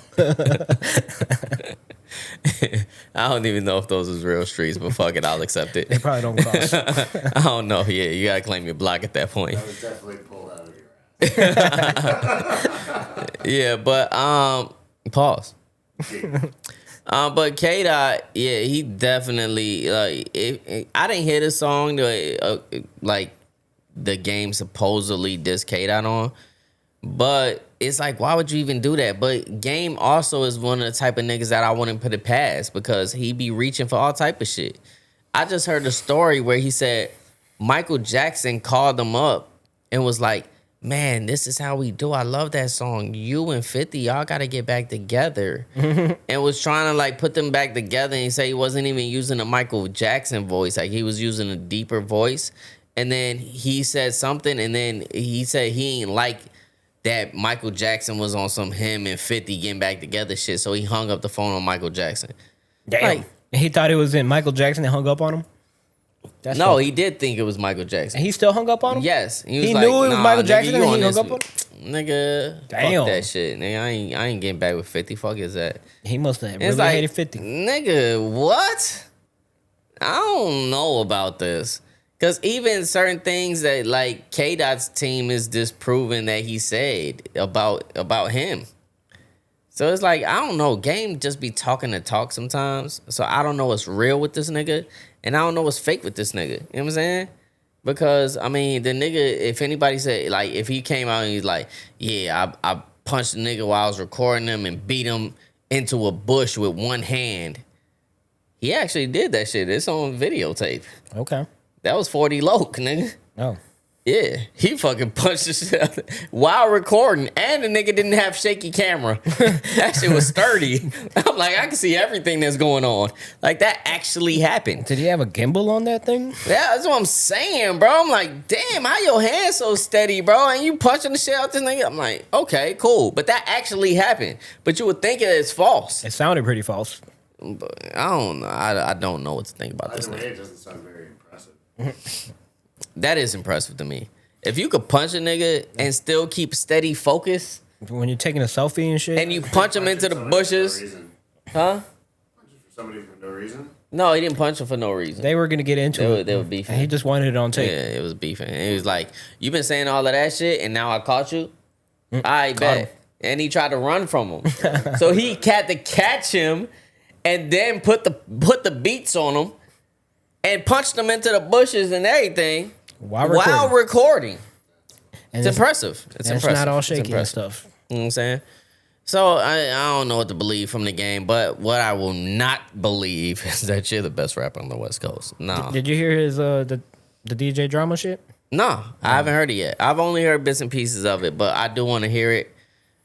I don't even know if those is real streets, but fuck it, I'll accept it. They probably don't cross. I don't know. Yeah, you gotta claim your block at that point. That was definitely pulled out of your ass. Yeah, but pause. But K-Dot, yeah, he definitely I didn't hear the song like the game supposedly dissed K-Dot on, but it's like, why would you even do that? But Game also is one of the type of niggas that I wouldn't put it past because he be reaching for all type of shit. I just heard a story where he said Michael Jackson called him up and was like, man, this is how we do. I love that song. You and 50, y'all got to get back together. And was trying to like put them back together. And he said he wasn't even using a Michael Jackson voice. Like he was using a deeper voice. And then he said something. And then he said he ain't like that Michael Jackson was on some him and 50 getting back together shit. So he hung up the phone on Michael Jackson. Damn. Like, he thought it was in Michael Jackson and hung up on him? No, he did think it was Michael Jackson. And he still hung up on him? Yes. He knew it was Michael Jackson and he hung up on him? Nigga, damn. Fuck that shit. Nigga, I ain't getting back with 50. Fuck is that? He must have really hated 50. Nigga, what? I don't know about this. Because even certain things that, like, K-Dot's team is disproving that he said about him. So it's like, I don't know. Game just be talking the talk sometimes. So I don't know what's real with this nigga. And I don't know what's fake with this nigga. You know what I'm saying? Because, I mean, the nigga, if anybody said, like, if he came out and he's like, yeah, I punched the nigga while I was recording him and beat him into a bush with one hand. He actually did that shit. It's on videotape. Okay. That was 40 Loke, nigga. Oh. Yeah, he fucking punched the shit out while recording, and the nigga didn't have shaky camera. That shit was sturdy. I'm like, I can see everything that's going on. Like, that actually happened. Did he have a gimbal on that thing? Yeah, that's what I'm saying, bro. I'm like, damn, how your hands so steady, bro? And you punching the shit out this nigga? I'm like, okay, cool. But that actually happened. But you would think it's false. It sounded pretty false. But I don't know. I don't know what to think about this Either way, thing. it doesn't sound very impressive. That is impressive to me. If you could punch a nigga and still keep steady focus, When you're taking a selfie and shit. and you punch him into the Somebody for no bushes, reason. huh? Punch it for somebody for no reason. No, he didn't punch him for no reason. They were going to get into it. They were beefing. And he just wanted it on tape. Yeah, it was beefing. And he was like, "You been saying all of that shit, and now I caught you. I Caught bet." him. And he tried to run from him, so he had to catch him, and then put the beats on him, and punched him into the bushes and everything While recording. And It's impressive. It's and impressive. it's not all It's shaky and impressive. stuff. You know what I'm saying? So I don't know what to believe from the game, but what I will not believe is that you're the best rapper on the West Coast. No. Did you hear his the DJ drama shit? No, I haven't heard it yet. I've only heard bits and pieces of it, but I do want to hear it.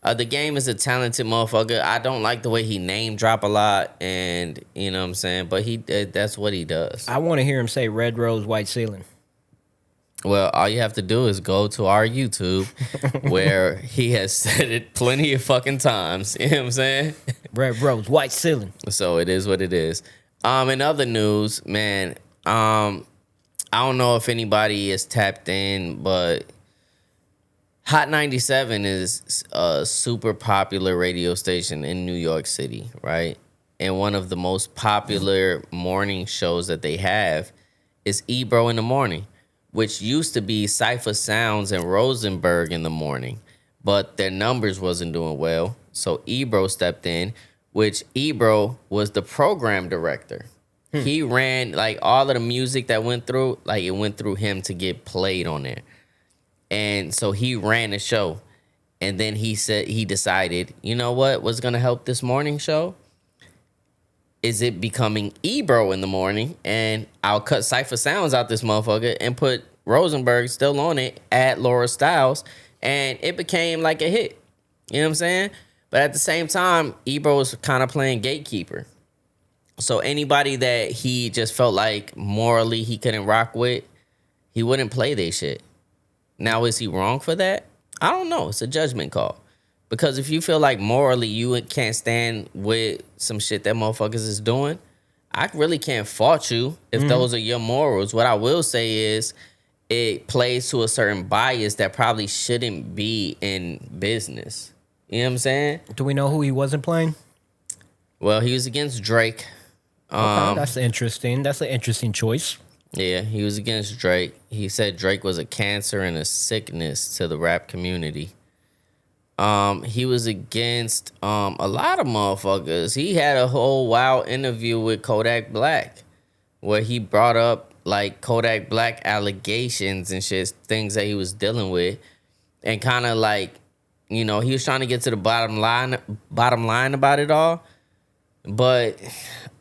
The Game is a talented motherfucker. I don't like the way he name drop a lot, and you know what I'm saying, but that's what he does. I want to hear him say "Red Rose, White Ceiling." Well, all you have to do is go to our YouTube where he has said it plenty of fucking times. You know what I'm saying? Red Rose, White Ceiling. So it is what it is. In other news, man, I don't know if anybody is tapped in, but Hot 97 is a super popular radio station in New York City, right? And one of the most popular morning shows that they have is Ebro in the Morning, which used to be Cypher Sounds and Rosenberg in the morning, but their numbers wasn't doing well. So Ebro stepped in, which Ebro was the program director. He ran like all of the music that went through, like it went through him to get played on there. And so he ran the show. And then he decided, you know what's going to help this morning show? Is it becoming Ebro in the morning? And I'll cut Cypher Sounds out this motherfucker and put Rosenberg still on it, add Laura Styles, and it became like a hit. You know what I'm saying? But at the same time, Ebro was kind of playing gatekeeper. So anybody that he just felt like morally he couldn't rock with, he wouldn't play their shit. Now, is he wrong for that? I don't know. It's a judgment call. Because if you feel like morally you can't stand with some shit that motherfuckers is doing, I really can't fault you if those are your morals. What I will say is it plays to a certain bias that probably shouldn't be in business. You know what I'm saying? Do we know who he wasn't playing? Well, he was against Drake. Okay, that's interesting. That's an interesting choice. Yeah, he was against Drake. He said Drake was a cancer and a sickness to the rap community. He was against a lot of motherfuckers. He had a whole wild interview with Kodak Black where he brought up like Kodak Black allegations and shit, things that he was dealing with, and kind of like, you know, he was trying to get to the bottom line about it all. But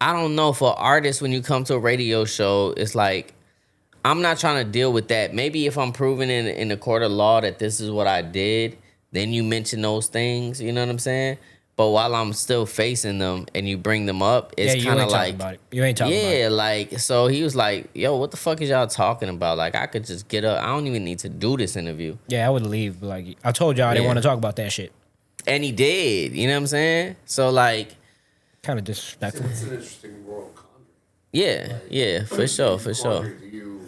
I don't know, for artists, when you come to a radio show, it's like, I'm not trying to deal with that. Maybe if I'm proving in the court of law that this is what I did, then you mention those things, you know what I'm saying? But while I'm still facing them and you bring them up, it's kind of like, about it. You ain't talking about it. yeah, like, so he was like, yo, what the fuck is y'all talking about? Like, I could just get up. I don't even need to do this interview. Yeah, I would leave. But like, I told y'all I didn't Yeah. want to talk about that shit. And he did, you know what I'm saying? So, like, Kind of disrespectful. It's an interesting moral quandary. yeah, for sure, for sure. Quandary, do you,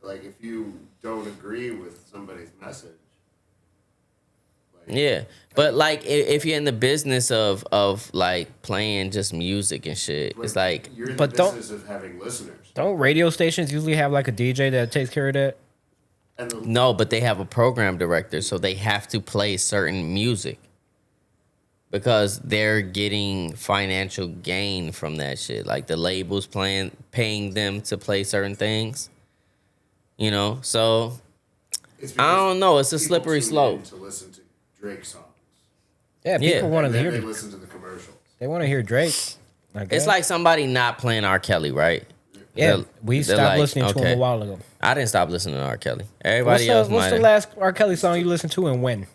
like, if you don't agree with somebody's message? Like, Yeah, but like if you're in the business of like playing just music and shit, it's like, you're in But the don't- business of having listeners. Don't radio stations usually have like a DJ that takes care of that? And the, no, but they have a program director, so they have to play certain music because they're getting financial gain from that shit. Like the labels paying them to play certain things, you know. So it's I because don't know. It's a people slippery tune slope. in to listen to Drake songs. Yeah, Yeah. people want And to then hear. they listen to the commercials. They want to hear Drake. I guess. It's like somebody not playing R. Kelly, right? Yeah, They're- we they're stopped like, listening to him okay. a while ago. I didn't stop listening to R. Kelly. Everybody else What's might. the last R. Kelly song you listened to and when?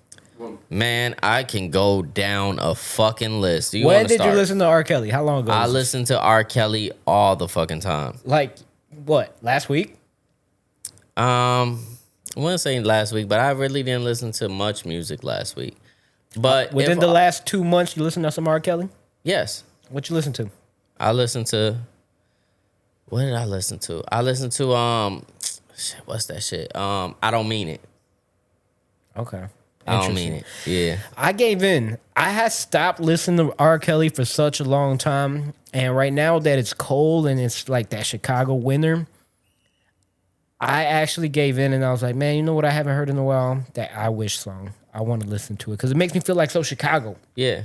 Man, I can go down a fucking list. Do you When wanna did start? you listen to R. Kelly? How long ago? I was this? listen to R. Kelly all the fucking time. Like what? Last week? I wouldn't say last week, but I really didn't listen to much music last week. But Within the last 2 months, you listened to some R. Kelly? yes, What you listen to? I listened to. What did I listen to? I listened to shit, what's that shit? I Don't Mean It. Okay. I Don't Mean It. Yeah. I gave in. I had stopped listening to R. Kelly for such a long time. And right now that it's cold and it's like that Chicago winter, I actually gave in and I was like, man, you know what I haven't heard in a while? That I Wish song. I want to listen to it because it makes me feel like so Chicago. Yeah.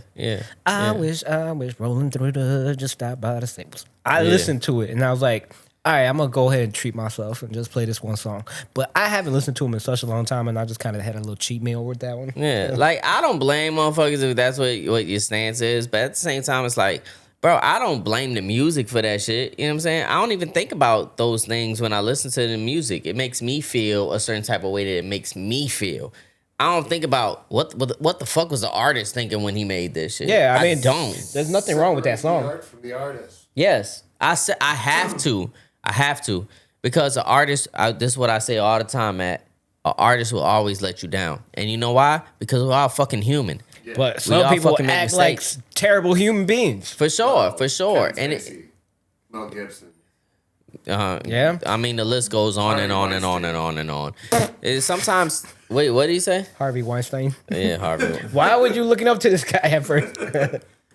I wish, rolling through the, just stop by the Staples. I listened to it and I was like, all right, I'm going to go ahead and treat myself and just play this one song. But I haven't listened to him in such a long time and I just kind of had a little cheat meal with that one. Yeah. Like, I don't blame motherfuckers if that's what your stance is. But at the same time, it's like, bro, I don't blame the music for that shit. You know what I'm saying? I don't even think about those things when I listen to the music. It makes me feel a certain type of way that it makes me feel. I don't think about what the fuck was the artist thinking when he made this shit. Yeah, I mean, don't. There's nothing wrong with that Separate song. the art from the artist. Yes, I said I have to because the artist. This is what I say all the time, Matt. An artist will always let you down, and you know why? Because we're all fucking human. But We some all people fucking make act like mistakes. terrible human beings. For sure. Kevin And Spacey, Mel Gibson. Yeah. I mean, the list goes on and on and on and on and on. Sometimes, wait, what did he say? Harvey Weinstein. Yeah, Harvey. Why would you looking up to this guy at first?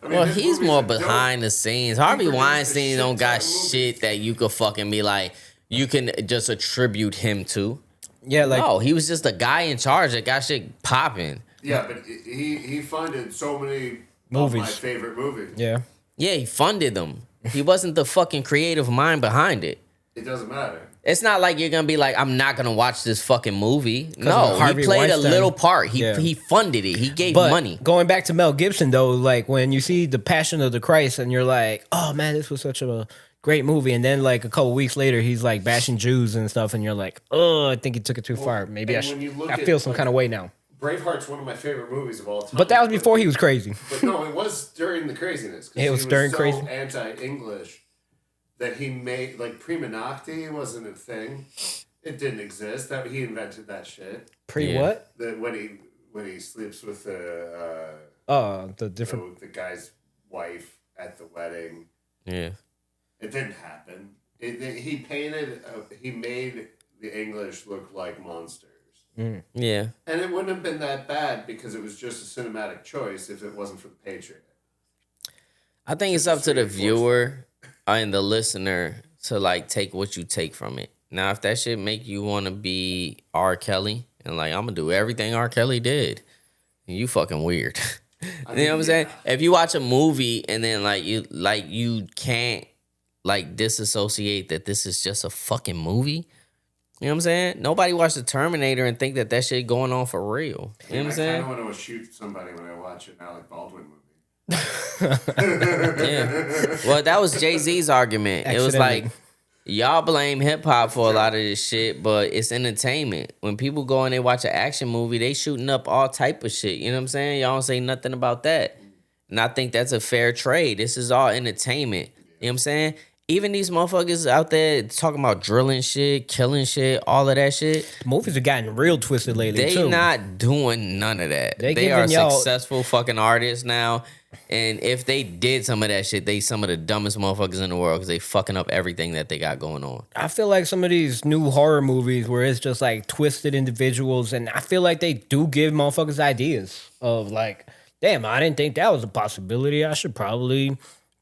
Well, his he's movies more are dope. behind the scenes. Harvey produced a Weinstein shit don't got ton of movies. shit that you could fucking be like, you can just attribute him to. Yeah, like No, he was just a guy in charge that got shit popping. Yeah, but he funded so many Movies. of my favorite movies. yeah. Yeah, he funded them. He wasn't the fucking creative mind behind it. It doesn't matter. It's not like you're gonna be like, I'm not gonna watch this fucking movie. No, Harvey he played Weinstein. a little part. Yeah. He funded it. He gave But money. going back to Mel Gibson though, like when you see The Passion of the Christ and you're like, oh man, this was such a great movie, and then like a couple weeks later he's like bashing Jews and stuff, and you're like, oh, I think he took it too far. Maybe and when you look I at, feel some like, kind of way now. Braveheart's one of my favorite movies of all time. But that was before he was crazy. But no, it was during the craziness. 'cause It was he during so crazy. anti-English that he made like prima nocte wasn't a thing. It didn't exist. That he invented that shit. Pre Yeah. what? That when he sleeps with the The different. the guy's wife at the wedding. Yeah. It didn't happen. He made the English look like monsters. Yeah. And it wouldn't have been that bad because it was just a cinematic choice if it wasn't for the Patriot. I think it's up to the viewer and the listener to like take what you take from it. Now, if that shit make you want to be R. Kelly and like, I'm gonna do everything R. Kelly did, you fucking weird. You know what I'm saying? If you watch a movie and then you can't like disassociate that this is just a fucking movie. You know what I'm saying? Nobody watched the Terminator and think that shit going on for real. You know what I'm I kind saying? of want to shoot somebody when I watch an Alec Baldwin movie. Yeah. Well, that was Jay-Z's argument. It was like, y'all blame hip-hop for a lot of this shit, but it's entertainment. When people go and they watch an action movie, they shooting up all type of shit. You know what I'm saying? Y'all don't say nothing about that. And I think that's a fair trade. This is all entertainment. You know what I'm saying? Even these motherfuckers out there talking about drilling shit, killing shit, all of that shit. Movies have gotten real twisted lately They too. not doing none of that. They They are giving y'all- successful fucking artists now. And if they did some of that shit, they some of the dumbest motherfuckers in the world because they fucking up everything that they got going on. I feel like some of these new horror movies where it's just like twisted individuals, and I feel like they do give motherfuckers ideas of like, damn, I didn't think that was a possibility. I should probably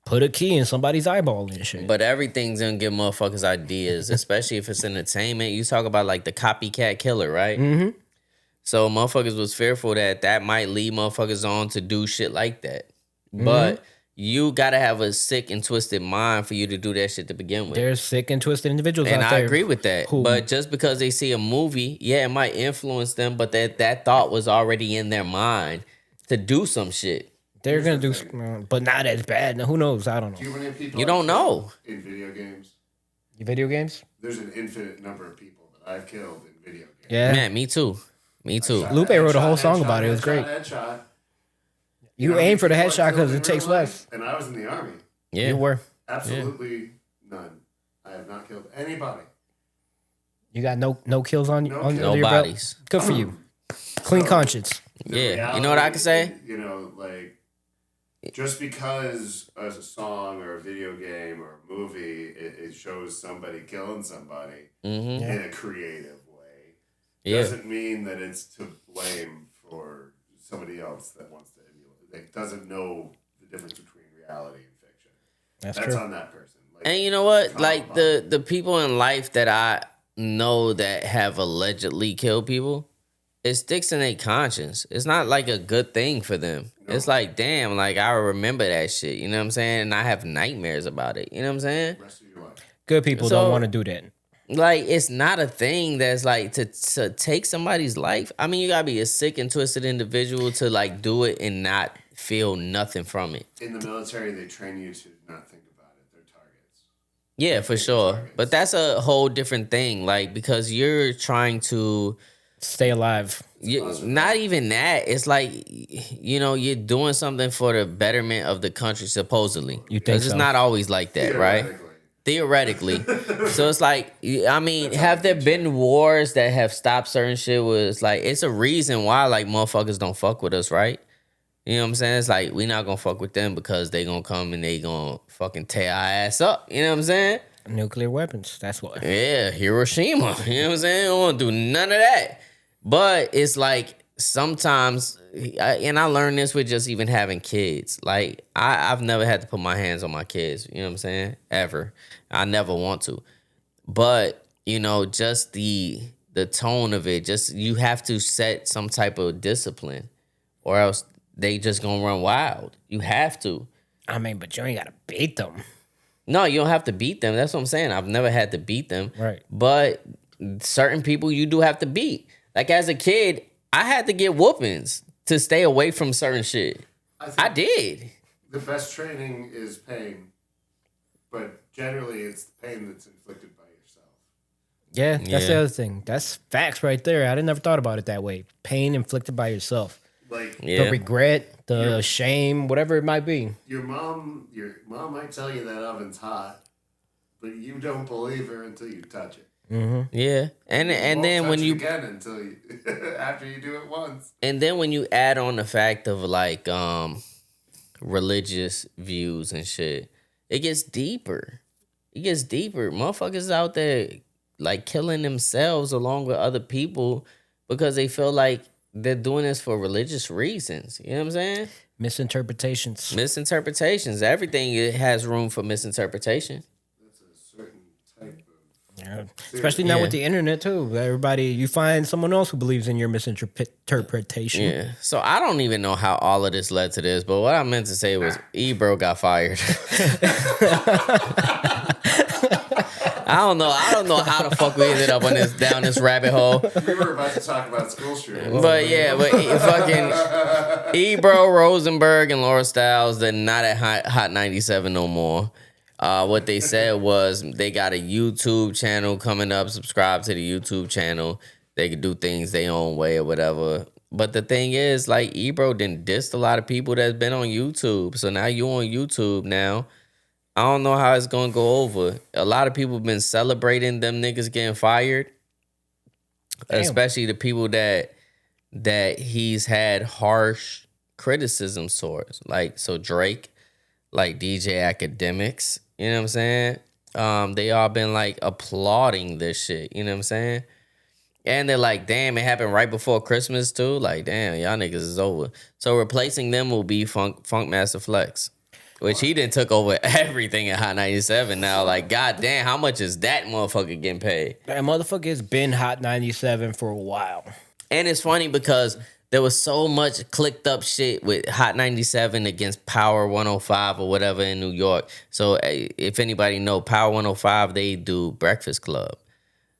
put a key in somebody's eyeball and shit. But everything's gonna give motherfuckers ideas, especially if it's entertainment. You talk about like the copycat killer, right? Mm-hmm. So motherfuckers was fearful that might lead motherfuckers on to do shit like that. But you gotta have a sick and twisted mind for you to do that shit to begin with. There's sick and twisted individuals And out I there. agree with that. who- But just because they see a movie, yeah, it might influence them, but that thought was already in their mind to do some shit. They're gonna do, but not as bad. Now, who knows? I don't Do know. you know how many people You don't I've know. seen in video games? Video games? There's an infinite number of people that I've killed in video games. Yeah. Man, me too. Me too. Lupe wrote a whole song about it. It was great. Headshot. You aim for the headshot because it takes less. And I was in the army. Yeah. You were. Absolutely none. I have not killed anybody. You got no kills on No on kills. under No your belt? bodies. Good for you. Clean conscience. The Yeah. You know what I can say? You know, like, just because as a song or a video game or a movie, it shows somebody killing somebody Mm-hmm. in a creative way, Yeah. doesn't mean that it's to blame for somebody else that wants to emulate. Like, doesn't know the difference between reality and fiction. That's That's true. on that person. Like, And you know what? Come Like on. the people in life that I know that have allegedly killed people, it sticks in their conscience. It's not like a good thing for them. No. It's like, damn, like I remember that shit. You know what I'm saying? And I have nightmares about it. You know what I'm saying? rest of your life. Good people So- don't want to do that. Like it's not a thing that's like to take somebody's life. I mean, you gotta be a sick and twisted individual to like do it and not feel nothing from it. In the military, they train you to not think about it. They're targets. Yeah, for sure. But that's a whole different thing. Like because you're trying to. Stay alive. Not even that. It's like, you know, you're doing something for the betterment of the country, supposedly. You think 'Cause it's so? not always like that, right? Theoretically. So it's like, I mean, have there been wars that have stopped certain shit where it's like, it's a reason why, like, motherfuckers don't fuck with us, right? You know what I'm saying? It's like, we not gonna fuck with them because they gonna come and they gonna fucking tear our ass up. You know what I'm saying? Nuclear weapons. That's what. Yeah, Hiroshima. You know what I'm saying? Don't want to do none of that. But it's like sometimes, and I learned this with just even having kids. Like I've never had to put my hands on my kids. You know what I'm saying? Ever. I never want to. But you know, just the tone of it. Just you have to set some type of discipline, or else they just gonna run wild. You have to. I mean, but you ain't gotta beat them. No, you don't have to beat them. That's what I'm saying. I've never had to beat them. Right. But certain people you do have to beat. Like as a kid, I had to get whoopings to stay away from certain shit. I did. The best training is pain, but generally it's the pain that's inflicted by yourself. Yeah, that's the Yeah. other thing. That's facts right there. I never thought about it that way. Pain inflicted by yourself. Like Yeah. The regret, the shame, whatever it might be. your mom might tell you that oven's hot, but you don't believe her until you touch it. Yeah. And Won't then touch when it you again until you after you do it once. and then when you add on the fact of like religious views and shit, it gets deeper. It gets deeper. Motherfuckers out there like killing themselves along with other people because they feel like they're doing this for religious reasons. You know what I'm saying? Misinterpretations. Misinterpretations. Everything it has room for misinterpretation. That's a certain type of Yeah. Especially now Yeah. with the internet too. Everybody, you find someone else who believes in your misinterpretation. Yeah. So I don't even know how all of this led to this, but what I meant to say was Ebro got fired. I don't know how the fuck we ended up on down this rabbit hole. we were about to talk about school shootings. But yeah, fucking Ebro, Rosenberg, and Laura Stiles, they're not at Hot 97 no more. What they said was they got a YouTube channel coming up. Subscribe to the YouTube channel. They could do things their own way or whatever. But the thing is, like, Ebro done dissed a lot of people that's been on YouTube. So now you on YouTube now. I don't know how it's going to go over. A lot of people have been celebrating them niggas getting fired. Damn. Especially the people that he's had harsh criticisms towards. Like, so Drake, like DJ Academics, you know what I'm saying? They all been like applauding this shit, you know what I'm saying? And they're like, damn, it happened right before Christmas too. Like, damn, y'all niggas is over. So replacing them will be Funk Master Flex, which he done took over everything at Hot 97 now. Like, goddamn, how much is that motherfucker getting paid? That motherfucker has been Hot 97 for a while. And it's funny because there was so much clicked up shit with Hot 97 against Power 105 or whatever in New York. So if anybody know, Power 105, they do Breakfast Club.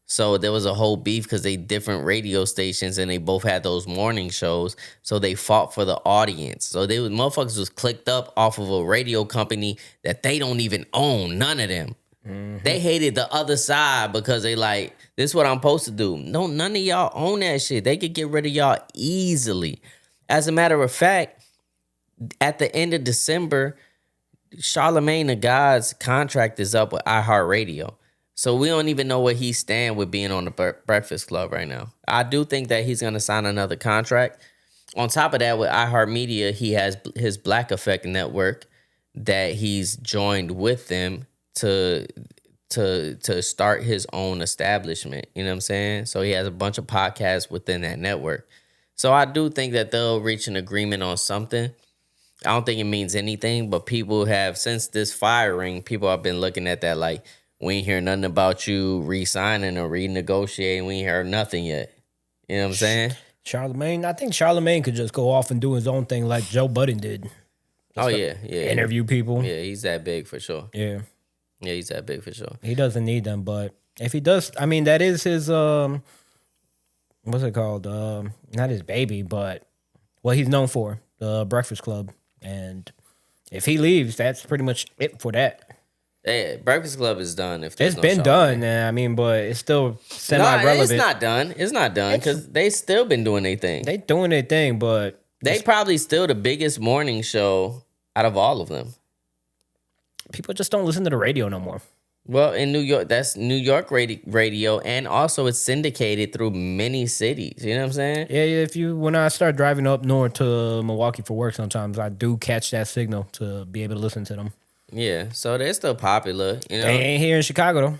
So there was a whole beef because they different radio stations and they both had those morning shows. So they fought for the audience. So motherfuckers was clicked up off of a radio company that they don't even own. None of them. They hated the other side because they like, this is what I'm supposed to do. No, none of y'all own that shit. They could get rid of y'all easily. As a matter of fact, at the end of December, Charlamagne the God's contract is up with iHeartRadio. So we don't even know where he stand with being on the Breakfast Club right now. I do think that he's going to sign another contract. On top of that, with iHeartMedia, he has his Black Effect network that he's joined with them to start his own establishment. You know what I'm saying? So he has a bunch of podcasts within that network. So I do think that they'll reach an agreement on something. I don't think it means anything, but people have, since this firing, people have been looking at that like, we ain't hear nothing about you re-signing or renegotiating. We ain't heard nothing yet. You know what I'm saying? Charlamagne, I think Charlamagne could just go off and do his own thing like Joe Budden did. Yeah. Interview people. Yeah, he's that big for sure. Yeah, he's that big for sure. he doesn't need them, but if he does, I mean, that is his, what's it called? Not his baby, but what he's known for, the Breakfast Club. And if he leaves, that's pretty much it for that. Yeah, Breakfast Club is done. If It's been done, I mean, but it's still semi-relevant. It's not done. It's not done because they still been doing their thing. They doing their thing, but they probably still the biggest morning show out of all of them. People just don't listen to the radio no more. Well, in New York, that's New York radio, and also it's syndicated through many cities. You know what I'm saying? Yeah. When I start driving up north to Milwaukee for work, sometimes I do catch that signal to be able to listen to them. Yeah, so they're still popular. You know, They ain't here in Chicago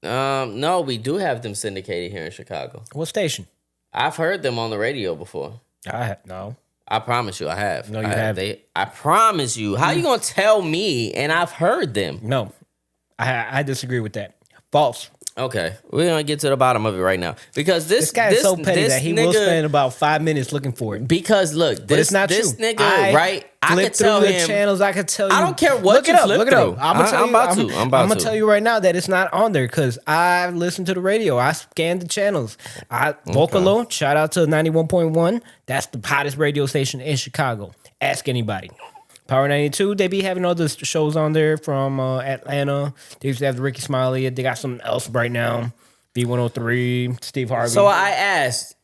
though. No, we do have them syndicated here in Chicago. What station? I've heard them on the radio before. No. I promise you, I have. No, you haven't. I promise you. How you gonna tell me? And I've heard them. No, I disagree with that. False. Okay, we're gonna get to the bottom of it right now because This guy is so petty that he will spend about 5 minutes looking for it. Because look, But it's not this true. nigga, right? I Flip could tell through him. the channels. I could tell you. I don't care what look you it up. flip Look it up. through. I'm about to. tell you right now that it's not on there because I listen to the radio. I scanned the channels. Vocalo, shout out to 91.1. That's the hottest radio station in Chicago. Ask anybody. Power 92, they be having other shows on there from Atlanta. They used to have Ricky Smiley. They got something else right now. B103, Steve Harvey. So I asked,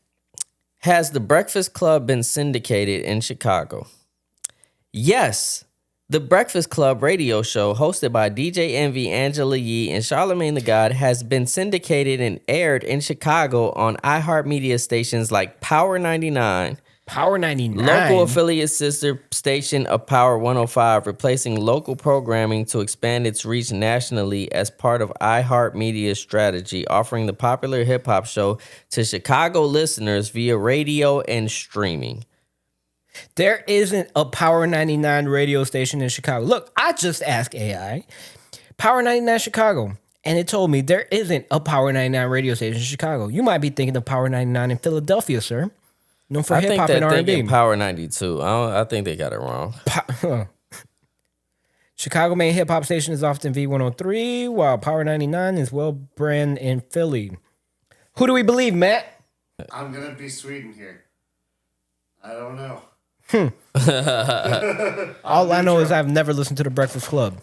has the Breakfast Club been syndicated in Chicago? Yes. The Breakfast Club radio show hosted by DJ Envy, Angela Yee, and Charlamagne the God has been syndicated and aired in Chicago on iHeartMedia stations like Power 99, Power 99. local affiliate sister station of Power 105, replacing local programming to expand its reach nationally as part of iHeartMedia's strategy, offering the popular hip-hop show to Chicago listeners via radio and streaming. There isn't a Power 99 radio station in Chicago. Look, I just asked AI, Power 99 Chicago, and it told me there isn't a Power 99 radio station in Chicago. You might be thinking of Power 99 in Philadelphia, sir. Known for hip hop and R&B. Power 92. I think they got it wrong. Chicago main hip hop station is often V103, while Power 99 is well brand in Philly. Who do we believe, Matt? I'm gonna be Sweden here. I don't know. All I know is I've never listened to the Breakfast Club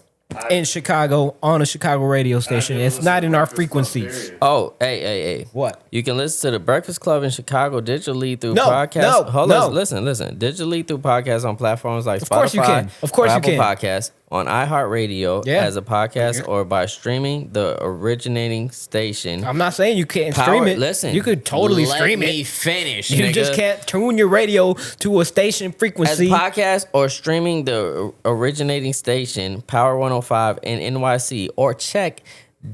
in Chicago on a Chicago radio station. It's not in our frequencies. Oh, hey. What? You can listen to the Breakfast Club in Chicago digitally through No, podcasts. no. Listen. Digitally through podcasts on platforms like Of course Spotify, you can. Of course or you Apple can. Podcasts, on iHeartRadio as a podcast, or by streaming the originating station. I'm not saying you can't stream it. Listen, you could totally stream Let me it. finish. You nigga. just can't tune your radio to a station As frequency. podcast or streaming the originating station, Power 105 in NYC, or check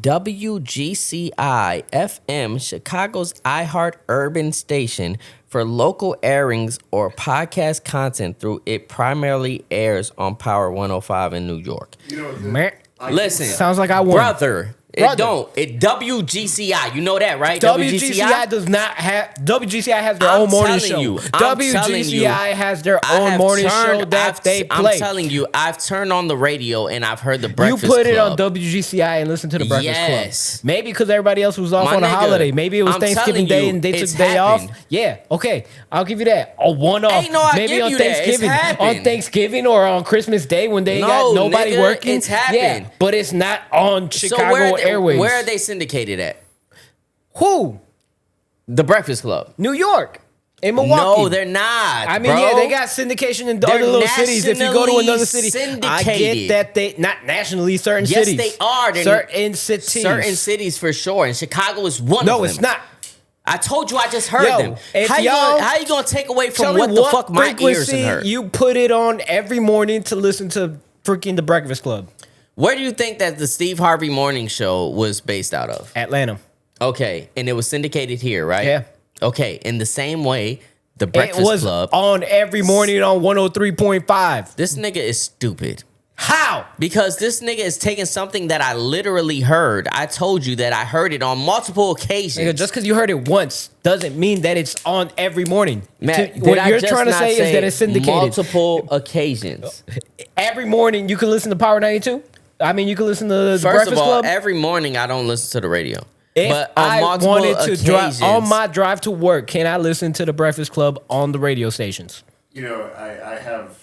WGCI FM, Chicago's iHeart Urban Station, for local airings or podcast content through it primarily airs on Power 105 in New York. You know, Man, Listen, sounds like I won. brother, It don't. It WGCI. You know that, right? WGCI does not have. WGCI has their I'm own morning telling show. you, I'm telling you, WGCI has their I own have morning turned- show that they play. I'm telling you, I've turned on the radio and I've heard the Breakfast You put it Club. on WGCI and listen to the Breakfast Yes. Club. Maybe because everybody else was off My on a nigga, holiday. Maybe it was I'm Thanksgiving telling Day you, and they took it's the day happened. off. Yeah, okay, I'll give you that. A one-off. Ain't no, I Maybe give on you that. It's Thanksgiving, happened. on Thanksgiving or on Christmas Day when they No, got nobody nigga, working. it's happened. Yeah, but it's not on Chicago So Airways. where are they syndicated at? Who? The Breakfast Club. New York. In Milwaukee. No, they're not. I mean, bro. yeah, they got syndication in They're other little cities. If you go to another nationally city, I syndicated. get that they not nationally. Certain Yes, cities, they are. They're certain cities. Certain cities for sure, and Chicago is one of them. No, it's not. I told you I just heard Yo, them. if How y'all- you gonna take away Tell from me what the fuck my ears frequency have heard? you put it on every morning to listen to freaking The Breakfast Club. Where do you think that the Steve Harvey morning show was based out of? Atlanta. Okay, and it was syndicated here, right? Yeah. Okay, in the same way, the It Breakfast was Club. on every morning on 103.5. This nigga is stupid. How? Because this nigga is taking something that I literally heard. I told you that I heard it on multiple occasions. Nigga, just because you heard it once doesn't mean that it's on every morning. Matt, What did I you're just trying to not say is that it's syndicated. multiple occasions. Every morning you can listen to Power 92. I mean, you can listen to the First Breakfast of all, Club. every morning I don't listen to the radio. If But on I multiple wanted to occasions, drive on my drive to work, can I listen to the Breakfast Club on the radio stations? You know, I have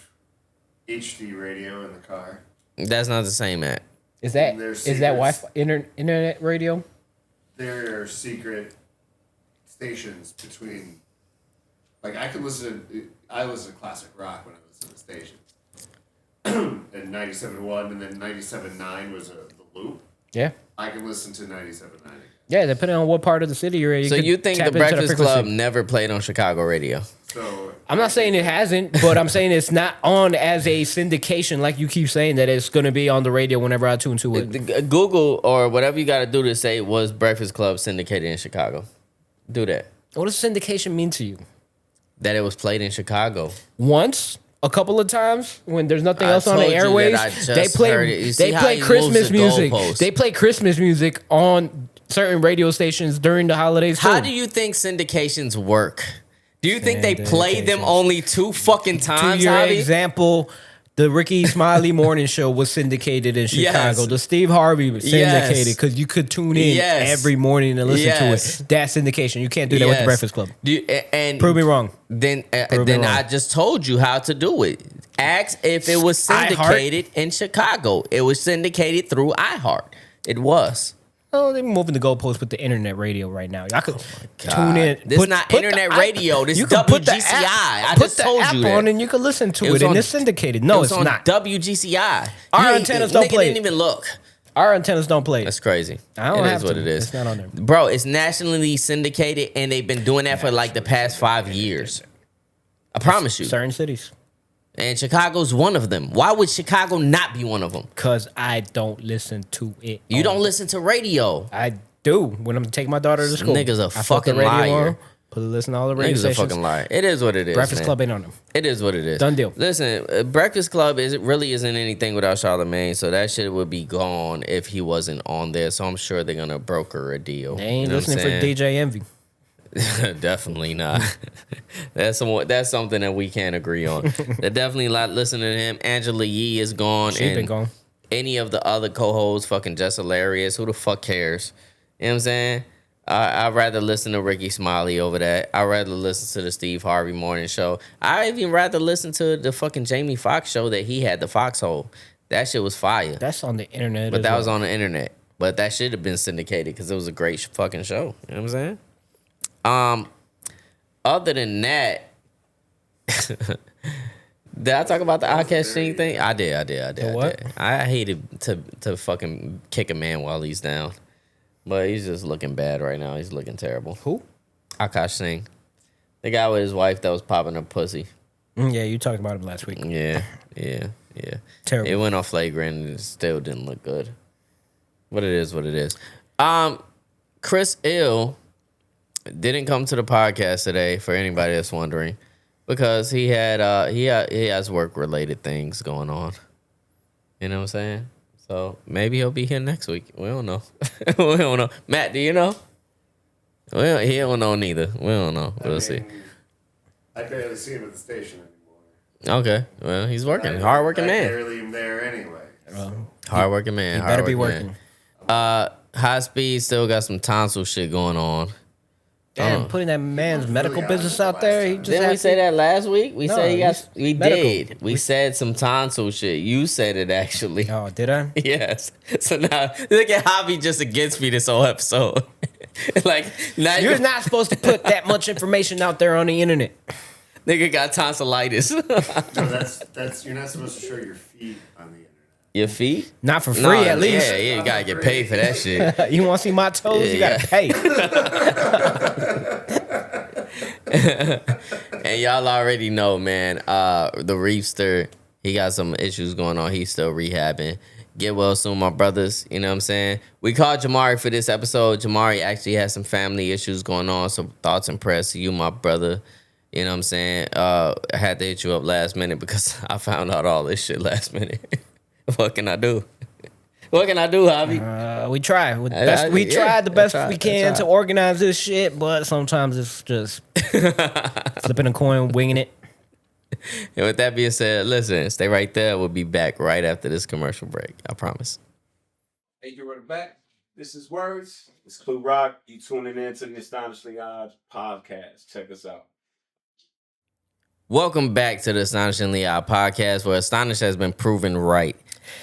HD radio in the car. that's not the same, Matt. Is that There's is that secrets. Wi-Fi internet radio? There are secret stations between. Like I could listen. I listen to classic rock when I listen to the station. And 97.1 and then 97.9 was the loop. Yeah, I can listen to 97.9. yeah. Depending on what part of the city you're in. So could you think tap the into Breakfast frequency. Club never played on Chicago radio? So I'm not saying it hasn't, but I'm saying it's not on as a syndication, like you keep saying that it's going to be on the radio whenever I tune to it. Google or whatever you got to do to say was Breakfast Club syndicated in Chicago. Do that. What does syndication mean to you? That it was played in Chicago. Once, a couple of times, when there's nothing I else on the told you that airways, I just they play. heard it. You see They how play he moves Christmas the music. goalposts. They play Christmas music on certain radio stations during the holidays. How too. do you think syndications work? Do you think they Syndications. play them only 2 fucking To times, your Javi? example, the Ricky Smiley Morning Show was syndicated in Chicago. Yes. The Steve Harvey was Yes. syndicated because you could tune in Yes. every morning and listen Yes. to it. That's syndication. You can't do that with the Yes. Breakfast Club. Do you, and Prove me wrong. Then, Prove me then wrong. I just told you how to do it. Ask if it was iHeart? syndicated in Chicago. It was syndicated through iHeart. It was. Oh, they're moving the goalposts with the internet radio right now. Y'all could tune God. in. This not the internet app- radio. This you can put the WGCI. app- I put just the told app you that. on and you can listen to It it, was and on- it's syndicated. No, It was it's on not. WGCI. Our You- antennas don't nigga play didn't it. even look. Our antennas don't play. That's crazy. I don't It have is what to. it is. It's not on there. Bro, it's nationally syndicated, and they've been doing that for like the past 5 years. I promise you. Certain cities. And Chicago's one of them. Why would Chicago not be one of them? Because I don't listen to it. You don't listen to radio. I do when I'm taking my daughter to school. Nigga's a I put the fucking radio liar. on, put listen to all the radio Niggas a stations. fucking liar. It is what it is. Breakfast man. Club ain't on them. It is what it is. Done deal. Listen, Breakfast Club really isn't anything without Charlamagne, so that shit would be gone if he wasn't on there. So I'm sure they're gonna broker a deal. They ain't You know what I'm listening for saying? DJ Envy. Definitely not. That's something that we can't agree on. They're definitely not listening to him. Angela Yee is gone. She and been gone. Any of the other co-hosts, fucking just hilarious. Who the fuck cares? You know what I'm saying? I'd rather listen to Ricky Smiley over that. I'd rather listen to the Steve Harvey Morning Show. I'd even rather listen to the fucking Jamie Foxx show that he had, the Foxhole. That shit was fire. That's on the internet. But as that well. was on the internet. But that should have been syndicated because it was a great fucking show. You know what I'm saying? Other than that, did I talk about the Outcast Sing thing? I did. what? I hated to fucking kick a man while he's down. But he's just looking bad right now. He's looking terrible. Who? Akash Singh. The guy with his wife that was popping her pussy. Yeah, you talked about him last week. Yeah. Terrible. It went on flagrant and it still didn't look good. But it is what it is. Chris Ill didn't come to the podcast today for anybody that's wondering because he has work related things going on. You know what I'm saying? So maybe he'll be here next week. We don't know. We don't know. Matt, do you know? Well, he don't know neither. We don't know. We'll see. I barely see him at the station anymore. Okay. Well, he's working. Hard-working I man. barely am there anyway. Hard-working man. You better be hard-working working. man. High Speed still got some tonsil shit going on. Damn, putting that man's medical really business honest out there. He last just Didn't had we say that last week? We No, said he got. he's We medical. did. We said some tonsil shit. You said it actually. Oh, did I? Yes. So now look at Javy just against me this whole episode. Like now You're not supposed to put that much information out there on the internet. nigga got tonsillitis. No, that's you're not supposed to show your feet on the internet. Your feet? Not for free, No, at least. Yeah, you gotta get paid for that shit. You want to see my toes? Yeah, You gotta pay. And y'all already know, man. The Reefster, he got some issues going on. He's still rehabbing. Get well soon, my brothers. You know what I'm saying? We called Jamari for this episode. Jamari actually has some family issues going on. So thoughts and prayers to you, my brother. You know what I'm saying? I had to hit you up last minute because I found out all this shit last minute. What can I do? What can I do, Javy? We try. We tried the best we can to organize this shit, but sometimes it's just flipping a coin, winging it. And with that being said, listen, stay right there. We'll be back right after this commercial break. I promise. Hey, you're back. This is Words. It's Clue Rock. You tuning in to the Astonishingly Odd Podcast. Check us out. Welcome back to the Astonishingly Odd Podcast, where Astonish has been proven right.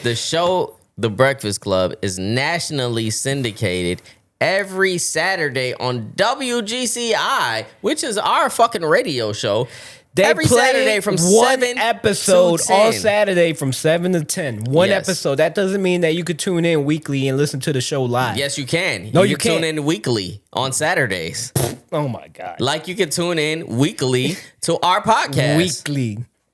The show, The Breakfast Club, is nationally syndicated every Saturday on WGCI, which is our fucking radio show. They every play Saturday from one 7 episode to 10. on Saturday from 7 to 10. One Yes. episode. That doesn't mean that you could tune in weekly and listen to the show live. Yes, you can. No, you you can tune can't. in weekly on Saturdays. Oh my God. Like you can tune in weekly to our podcast.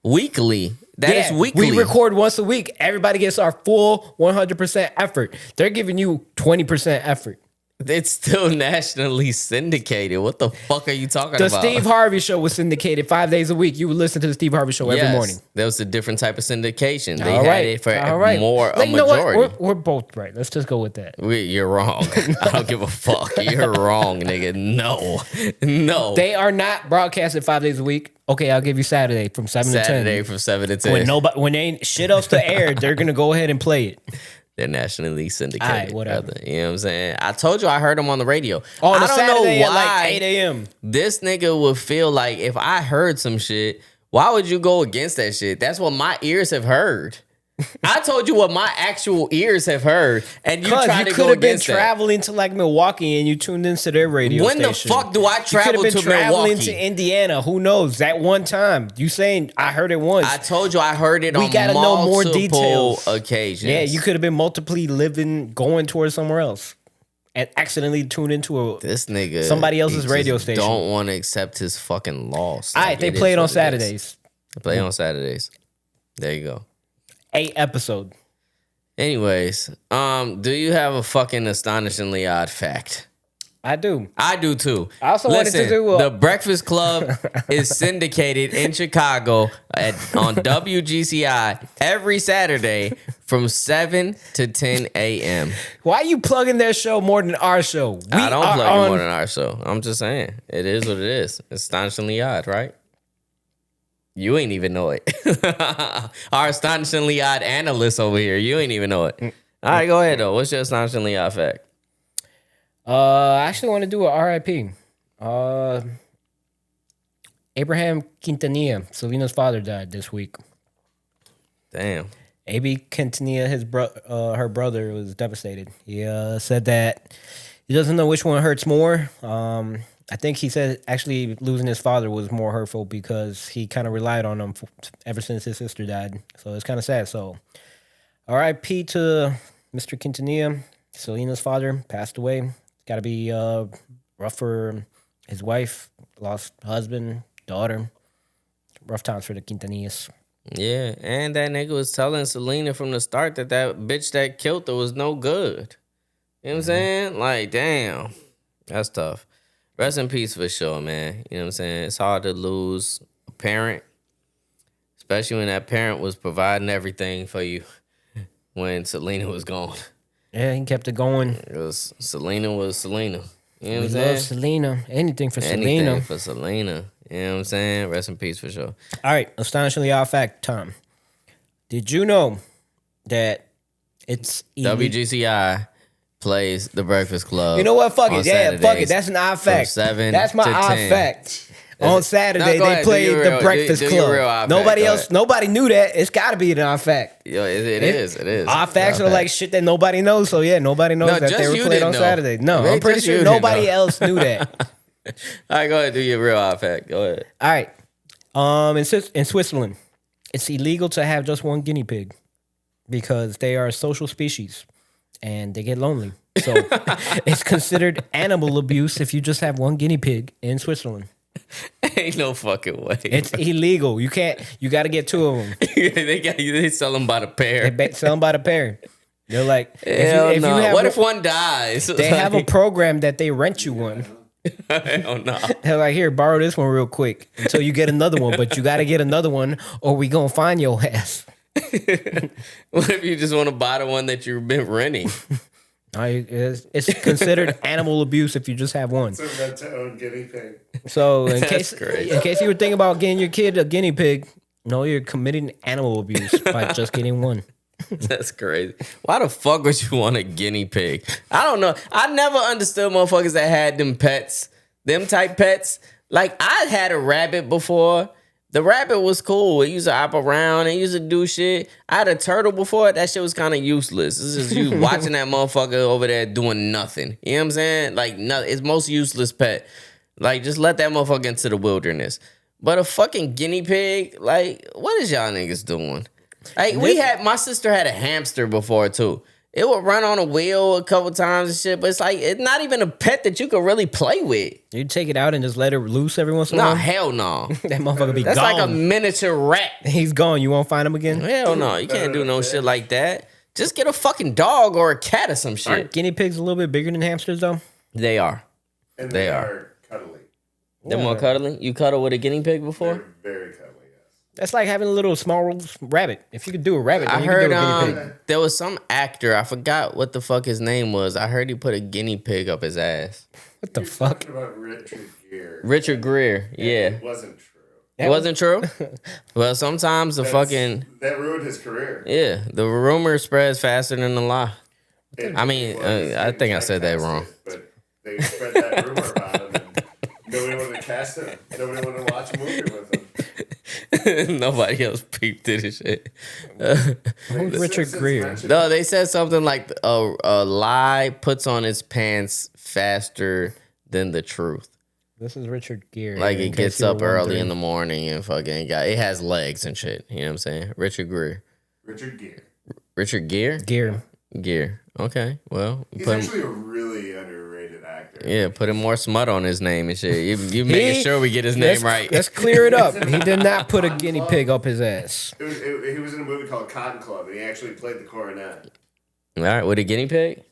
Weekly. That is weekly. We record once a week. Everybody gets our full 100% effort. They're giving you 20% effort. It's still nationally syndicated. What the fuck are you talking The about? Steve Harvey Show was syndicated 5 days a week. You would listen to the Steve Harvey Show every morning. There was a different type of syndication. They All had right. it for All right. more a Like, you know what? majority. We're both right. Let's just go with that. You're wrong. I don't give a fuck. You're wrong, nigga. No. They are not broadcasted 5 days a week. Okay, I'll give you Saturday from 7 to 10. Saturday from 7 to 10. When they ain't shit else to air, they're gonna go ahead and play it. They're nationally syndicated. All right, whatever. Brother. You know what I'm saying? I told you I heard them on the radio. On I a don't Saturday know at like why 8 a.m. this nigga would feel like if I heard some shit, why would you go against that shit? That's what my ears have heard. I told you what my actual ears have heard, and you tried to could go have been against that. traveling to like Milwaukee and you tuned into their radio When the station. fuck do I You could travel have been to traveling Milwaukee? to Indiana. Who knows? That one time. You saying I heard it once. I told you I heard it We on gotta know more multiple details. occasions. Yeah, you could have been multiply living, going towards somewhere else, and accidentally tuned into a. This nigga, Somebody else's he radio just station. Don't want to accept his fucking loss. All right, they play it on Saturdays. They play it on Saturdays. There you go. 8 episode. Anyways, do you have a fucking astonishingly odd fact? I do. I do too. I also wanted to do The Breakfast Club is syndicated in Chicago on WGCI every Saturday from 7 to 10 a.m. Why are you plugging their show more than our show? I don't are plug it on- more than our show. I'm just saying. It is what it is. Astonishingly odd, right? You ain't even know it. Our astonishingly odd analyst over here. You ain't even know it. All right, go ahead, though. What's your astonishingly odd fact? I actually want to do a RIP. Abraham Quintanilla, Selena's father, died this week. Damn. A.B. Quintanilla, her brother, was devastated. He said that he doesn't know which one hurts more. I think he said actually losing his father was more hurtful because he kind of relied on him ever since his sister died. So it's kind of sad. So R.I.P. to Mr. Quintanilla. Selena's father passed away. Got to be rough for his wife, lost husband, daughter. Rough times for the Quintanillas. Yeah, and that nigga was telling Selena from the start that bitch that killed her was no good. You know what I'm saying? Like, damn. That's tough. Rest in peace for sure, man. You know what I'm saying? It's hard to lose a parent, especially when that parent was providing everything for you. when Selena was gone. Yeah, he kept it going. It was Selena. You know what We I'm love saying? Selena. Anything for Anything Selena. for Selena. You know what I'm saying? Rest in peace for sure. All right, astonishingly odd fact time. Did you know that it's WGCI plays The Breakfast Club. You know what? Fuck on it. Yeah, fuck it. Saturdays That's an odd from fact. 7 That's my to odd 10. fact. On Saturday, go they ahead, played do your The real- Breakfast do your Club. real odd Nobody fact, go else, ahead. nobody knew that. It's got to be an odd fact. Yo, it is. It is. Odd facts Odd are like fact. shit that nobody knows. So yeah, nobody knows No, that just they were you played didn't on know. Saturday. No, Right, I'm pretty just you sure didn't nobody know. else knew that. All right, go ahead. Do your real odd fact. Go ahead. All right. In Switzerland, it's illegal to have just one guinea pig because they are a social species and they get lonely. So it's considered animal abuse if you just have one guinea pig in Switzerland. Ain't no fucking way. It's illegal. You can't. You got to get two of them. they sell them by the pair. They sell them by the pair. They're like, Hell no. have What a- if one dies? they have a program that they rent you one. Hell no. They're like, here, borrow this one real quick until you get another one. But you got to get another one, or we gonna find your ass. What if you just want to buy the one that you've been renting? It's considered animal abuse if you just have one. It's a rent to own guinea pig. So in That's case crazy. you were thinking about getting your kid a guinea pig, no, you're committing animal abuse by just getting one. That's crazy. Why the fuck would you want a guinea pig? I don't know. I never understood motherfuckers that had them pets, them type pets. Like, I had a rabbit before. The rabbit was cool. It used to hop around. It used to do shit. I had a turtle before. That shit was kind of useless. It's just you watching that motherfucker over there doing nothing. You know what I'm saying? Like, no, it's most useless pet. Like, just let that motherfucker into the wilderness. But a fucking guinea pig, like, what is y'all niggas doing? Like, my sister had a hamster before too. It would run on a wheel a couple times and shit, but it's like, it's not even a pet that you could really play with. You take it out and just let it loose every once in a No, while. hell no. That motherfucker be That's gone. like a miniature rat. He's gone. You won't find him again. Hell no. You can't do no shit like that. Just get a fucking dog or a cat or some shit. Aren't guinea pigs a little bit bigger than hamsters though? They are. And They they are. are cuddly. They're more cuddling. You cuddle with a guinea pig before? They're very cuddly, yes. That's like having a little small rabbit. If you could do a rabbit, then I you heard could do a guinea pig. there was some actor, I forgot what the fuck his name was. I heard he put a guinea pig up his ass. What the You're fuck? talking about Richard Gere. Richard Gere, yeah. It wasn't true. It wasn't true? Well, sometimes the fucking, That ruined his career. yeah, the rumor spreads faster than the lie. It I mean, was. I think I They said that cast wrong. it, But they spread that rumor about him, and nobody wanted to cast him. Nobody wanted to watch a movie with him. Nobody else peeped at this shit. Who's Richard Gere? No, they said something like a lie puts on its pants faster than the truth. This is Richard Gere. Like, in it case gets you were up early in wondering. the morning and fucking it has legs and shit. You know what I'm saying? Richard Gere. Richard Gere. Richard Gere? Gere. Gere. Okay. Well, He's put actually a really underrated actor. yeah, putting more smut on his name and shit. You making sure we get his name right. Let's clear it up. He did not put a guinea pig up his ass. He was in a movie called Cotton Club, and he actually played the cornet. All right, with a guinea pig?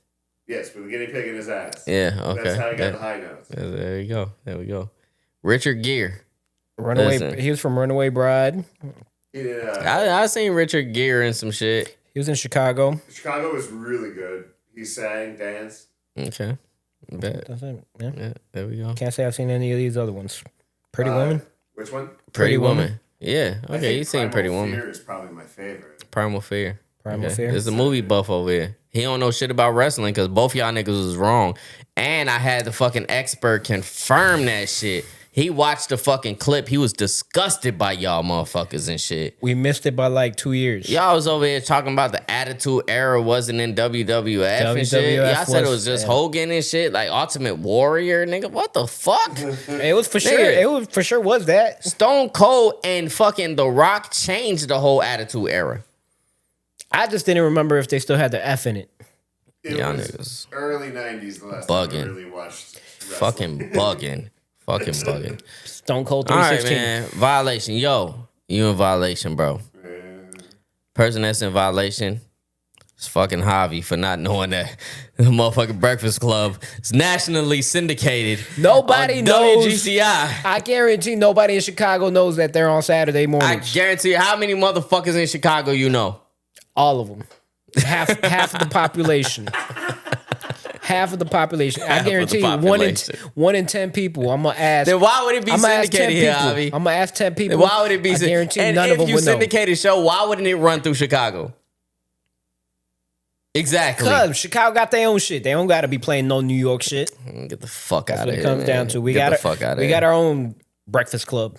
Yes, with a guinea pig in his ass. Yeah, okay. That's how he got That- the high notes. there you go. There we go. Richard Gere. Runaway. Listen. He was from Runaway Bride. He did, I seen Richard Gere in some shit. He was in Chicago. Chicago was really good. He sang, danced. Okay. Bet. That's it. Yeah. Yeah, there we go. Can't say I've seen any of these other ones. Pretty Woman. Which one? Pretty Woman. Woman. Yeah. I Okay, think you seen Primal Pretty Woman. Fear is probably my favorite. Primal Fear. Primal Fear. There's a movie buff over here. He don't know shit about wrestling because both y'all niggas was wrong. And I had the fucking expert confirm that shit. He watched the fucking clip. He was disgusted by y'all motherfuckers and shit. We missed it by like 2 years. Y'all was over here talking about the Attitude Era wasn't in WWF and shit. WWF Y'all said it was was, just yeah. Hogan and shit, like Ultimate Warrior, nigga. What the fuck? It was for sure. Nigga. It was for sure was that. Stone Cold and fucking The Rock changed the whole Attitude Era. I just didn't remember if they still had the F in it. It Y'all was niggas early 90s the last time I bugging. really watched wrestling. Fucking bugging. Fucking bugging. Stone Cold All right, 316. man. Violation. Yo, you in violation, bro. Person that's in violation is fucking Javy for not knowing that the motherfucking Breakfast Club is nationally syndicated. Nobody on knows. WGCI. I guarantee nobody in Chicago knows that they're on Saturday I mornings. guarantee you, how many motherfuckers in Chicago you know? All of them. Half of the population. Half of the population. I guarantee you, population. 1 in 10 people. I'm gonna ask. Then why would it be syndicated here, Javi? I'm gonna ask 10 people. Then why would it be? I guarantee and none of them if you would know. syndicated show, why wouldn't it run through Chicago? Exactly. Cause Chicago got their own shit. They don't got to be playing no New York shit. Get the fuck out of That's here. what it comes down to. We got our own Breakfast Club.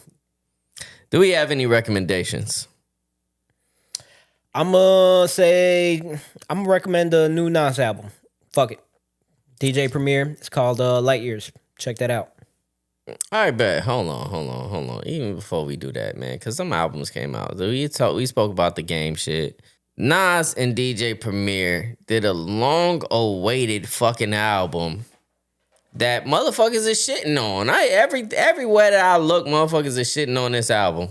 Do we have any recommendations? I'm gonna recommend the new Nas album. Fuck it. DJ Premier. It's called Light Years. Check that out. All right, bet. Hold on. Even before we do that, man, because some albums came out. We spoke about the game shit. Nas and DJ Premier did a long-awaited fucking album that motherfuckers is shitting on. Everywhere that I look, motherfuckers is shitting on this album.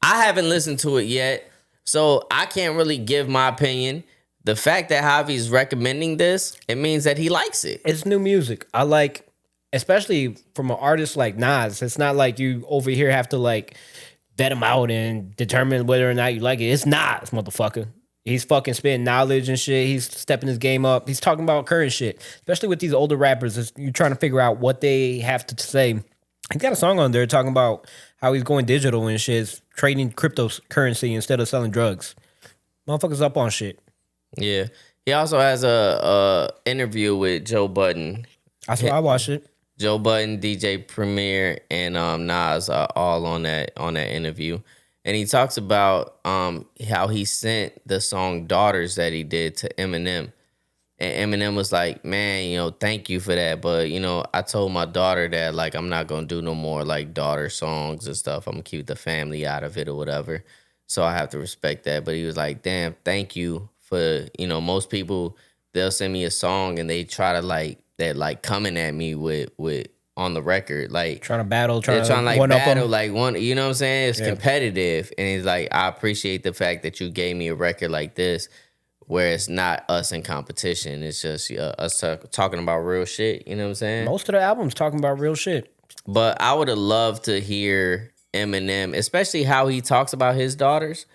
I haven't listened to it yet, so I can't really give my opinion. The fact that Javi's recommending this, it means that he likes it. It's new music. I like, especially from an artist like Nas. It's not like you over here have to like vet him out and determine whether or not you like it. It's Nas, motherfucker. He's fucking spitting knowledge and shit. He's stepping his game up. He's talking about current shit, especially with these older rappers. You're trying to figure out what they have to say. He got a song on there talking about how he's going digital and shit, trading cryptocurrency instead of selling drugs. Motherfuckers up on shit. Yeah. He also has a interview with Joe Budden. That's why I watched it. Joe Budden, DJ Premier, and Nas are all on that interview. And he talks about how he sent the song Daughters that he did to Eminem. And Eminem was like, man, thank you for that. But, I told my daughter that, like, I'm not going to do no more, like, daughter songs and stuff. I'm going to keep the family out of it or whatever. So I have to respect that. But he was like, damn, thank you for, most people, they'll send me a song and they try to, coming at me with on the record, like trying to battle, trying to like one battle, up like one, you know what I'm saying? It's competitive, and he's like, I appreciate the fact that you gave me a record like this, where it's not us in competition. It's just us talking about real shit. You know what I'm saying? Most of the albums talking about real shit. But I would have loved to hear Eminem, especially how he talks about his daughters.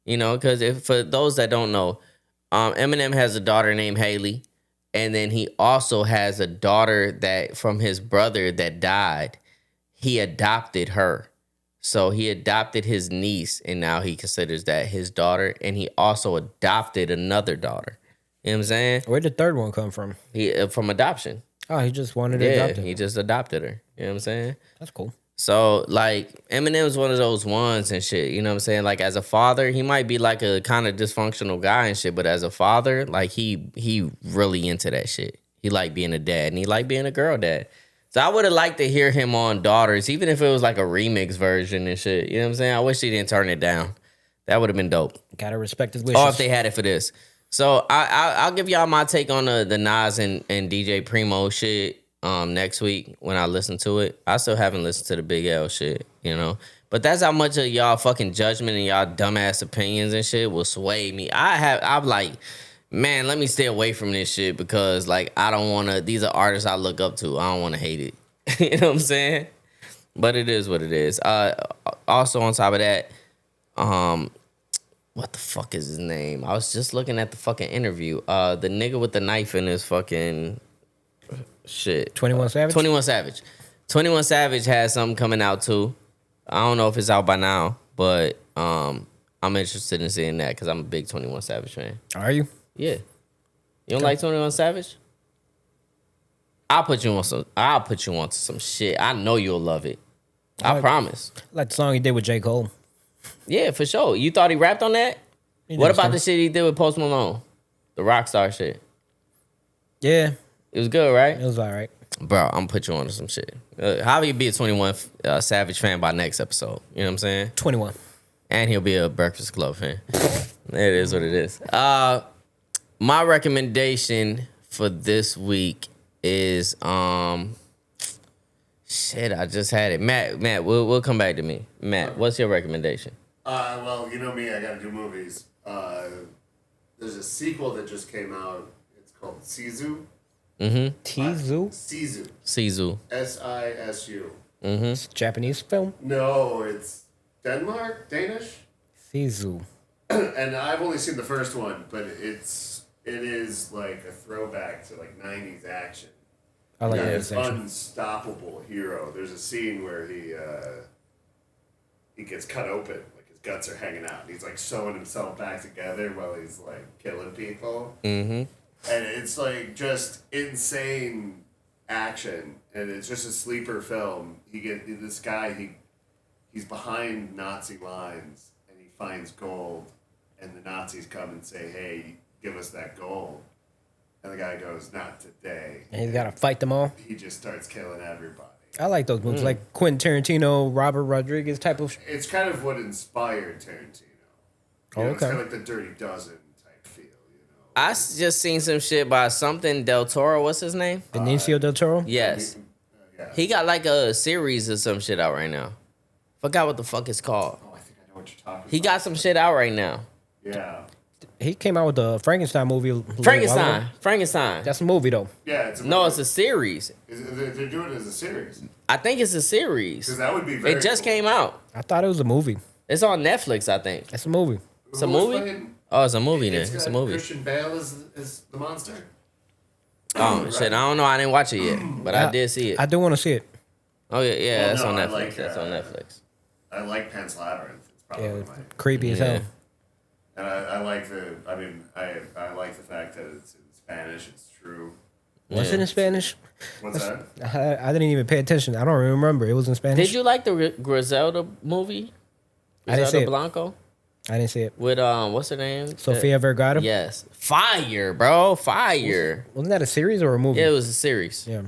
Because for those that don't know, Eminem has a daughter named Haley. And then he also has a daughter that from his brother that died. He adopted her. So he adopted his niece, and now he considers that his daughter. And he also adopted another daughter. You know what I'm saying? Where'd the third one come from? From adoption. Oh, he just wanted to adopt her. He just adopted her. You know what I'm saying? That's cool. So, like, Eminem's one of those ones and shit, you know what I'm saying? Like, as a father, he might be, like, a kind of dysfunctional guy and shit, but as a father, like, he really into that shit. He like being a dad, and he like being a girl dad. So I would have liked to hear him on Daughters, even if it was, like, a remix version and shit. You know what I'm saying? I wish he didn't turn it down. That would have been dope. Gotta respect his wishes. Or if they had it for this. So, I'll give y'all my take on the Nas and DJ Primo shit. Next week when I listen to it. I still haven't listened to the Big L shit, But that's how much of y'all fucking judgment and y'all dumbass opinions and shit will sway me. I'm like, man, let me stay away from this shit because, like, I don't want to. These are artists I look up to. I don't want to hate it. You know what I'm saying? But it is what it is. Also on top of that, what the fuck is his name? I was just looking at the fucking interview. The nigga with the knife in his fucking shit. 21 Savage? 21 Savage. 21 Savage has something coming out too. I don't know if it's out by now, but I'm interested in seeing that because I'm a big 21 Savage fan. Are you? Yeah. You don't like 21 Savage? I'll put you on some shit. I know you'll love it. I promise. I like the song he did with J. Cole. Yeah, for sure. You thought he rapped on that? What about the shit he did with Post Malone? The Rockstar shit. Yeah. It was good, right? It was all right. Bro, I'm gonna put you on to some shit. Javi be a 21 Savage fan by next episode. You know what I'm saying? 21. And he'll be a Breakfast Club fan. It is what it is. My recommendation for this week is shit, I just had it. Matt, we'll come back to me. Matt, what's your recommendation? Well, you know me, I gotta do movies. There's a sequel that just came out. It's called Sisu. Mm-hmm. Tizu? Sisu. Sisu. Sisu. Mm-hmm. It's a Japanese film? No, it's Danish? Sisu. and I've only seen the first one, but it is like a throwback to like 90s action. I like This that section. unstoppable hero. There's a scene where he gets cut open, like his guts are hanging out, and he's like sewing himself back together while he's like killing people. Mm-hmm. And it's like just insane action, and it's just a sleeper film. This guy, he's behind Nazi lines, and he finds gold, and the Nazis come and say, "Hey, give us that gold." And the guy goes, "Not today." And he's got to fight them all. He just starts killing everybody. I like those movies, like Quentin Tarantino, Robert Rodriguez type of. It's kind of what inspired Tarantino. Oh, It's okay. kind of like the Dirty Dozen type feel, I just seen some shit by something Del Toro. What's his name? Benicio del Toro. Yes. Yeah. He got like a series of some shit out right now. Forgot what the fuck it's called. Oh, I think I know what you're talking about. He got some shit out right now. Yeah. He came out with the Frankenstein movie. a little while Frankenstein. ago. Frankenstein. That's a movie though. Yeah, it's a No, it's a series. They're doing it as a series. I think it's a Because series. that would be very It just cool. came out. I thought it was a movie. It's on Netflix, I think. That's a movie. It's a Who was movie? playing- Oh, it's a movie then. It's It's a got movie. Christian Bale is the monster. Oh, shit. I don't know. I didn't watch it yet, but I did see it. I do want to see it. Oh, yeah. Yeah, Well, that's no, on I Netflix. like, That's on Netflix. I like Pan's Labyrinth. It's probably Yeah, my. creepy as Yeah. hell. And I like the. I mean, I like the fact that it's in Spanish. It's true. Was Yeah. it in Spanish? What's that? I didn't even pay attention. I don't remember. It was in Spanish. Did you like the Griselda movie? I didn't see Griselda it. Blanco? I didn't see it. With, what's her name? Sofia Vergara. Yes. Fire, bro. Fire. Wasn't that a series or a movie? Yeah, it was a series. Yeah.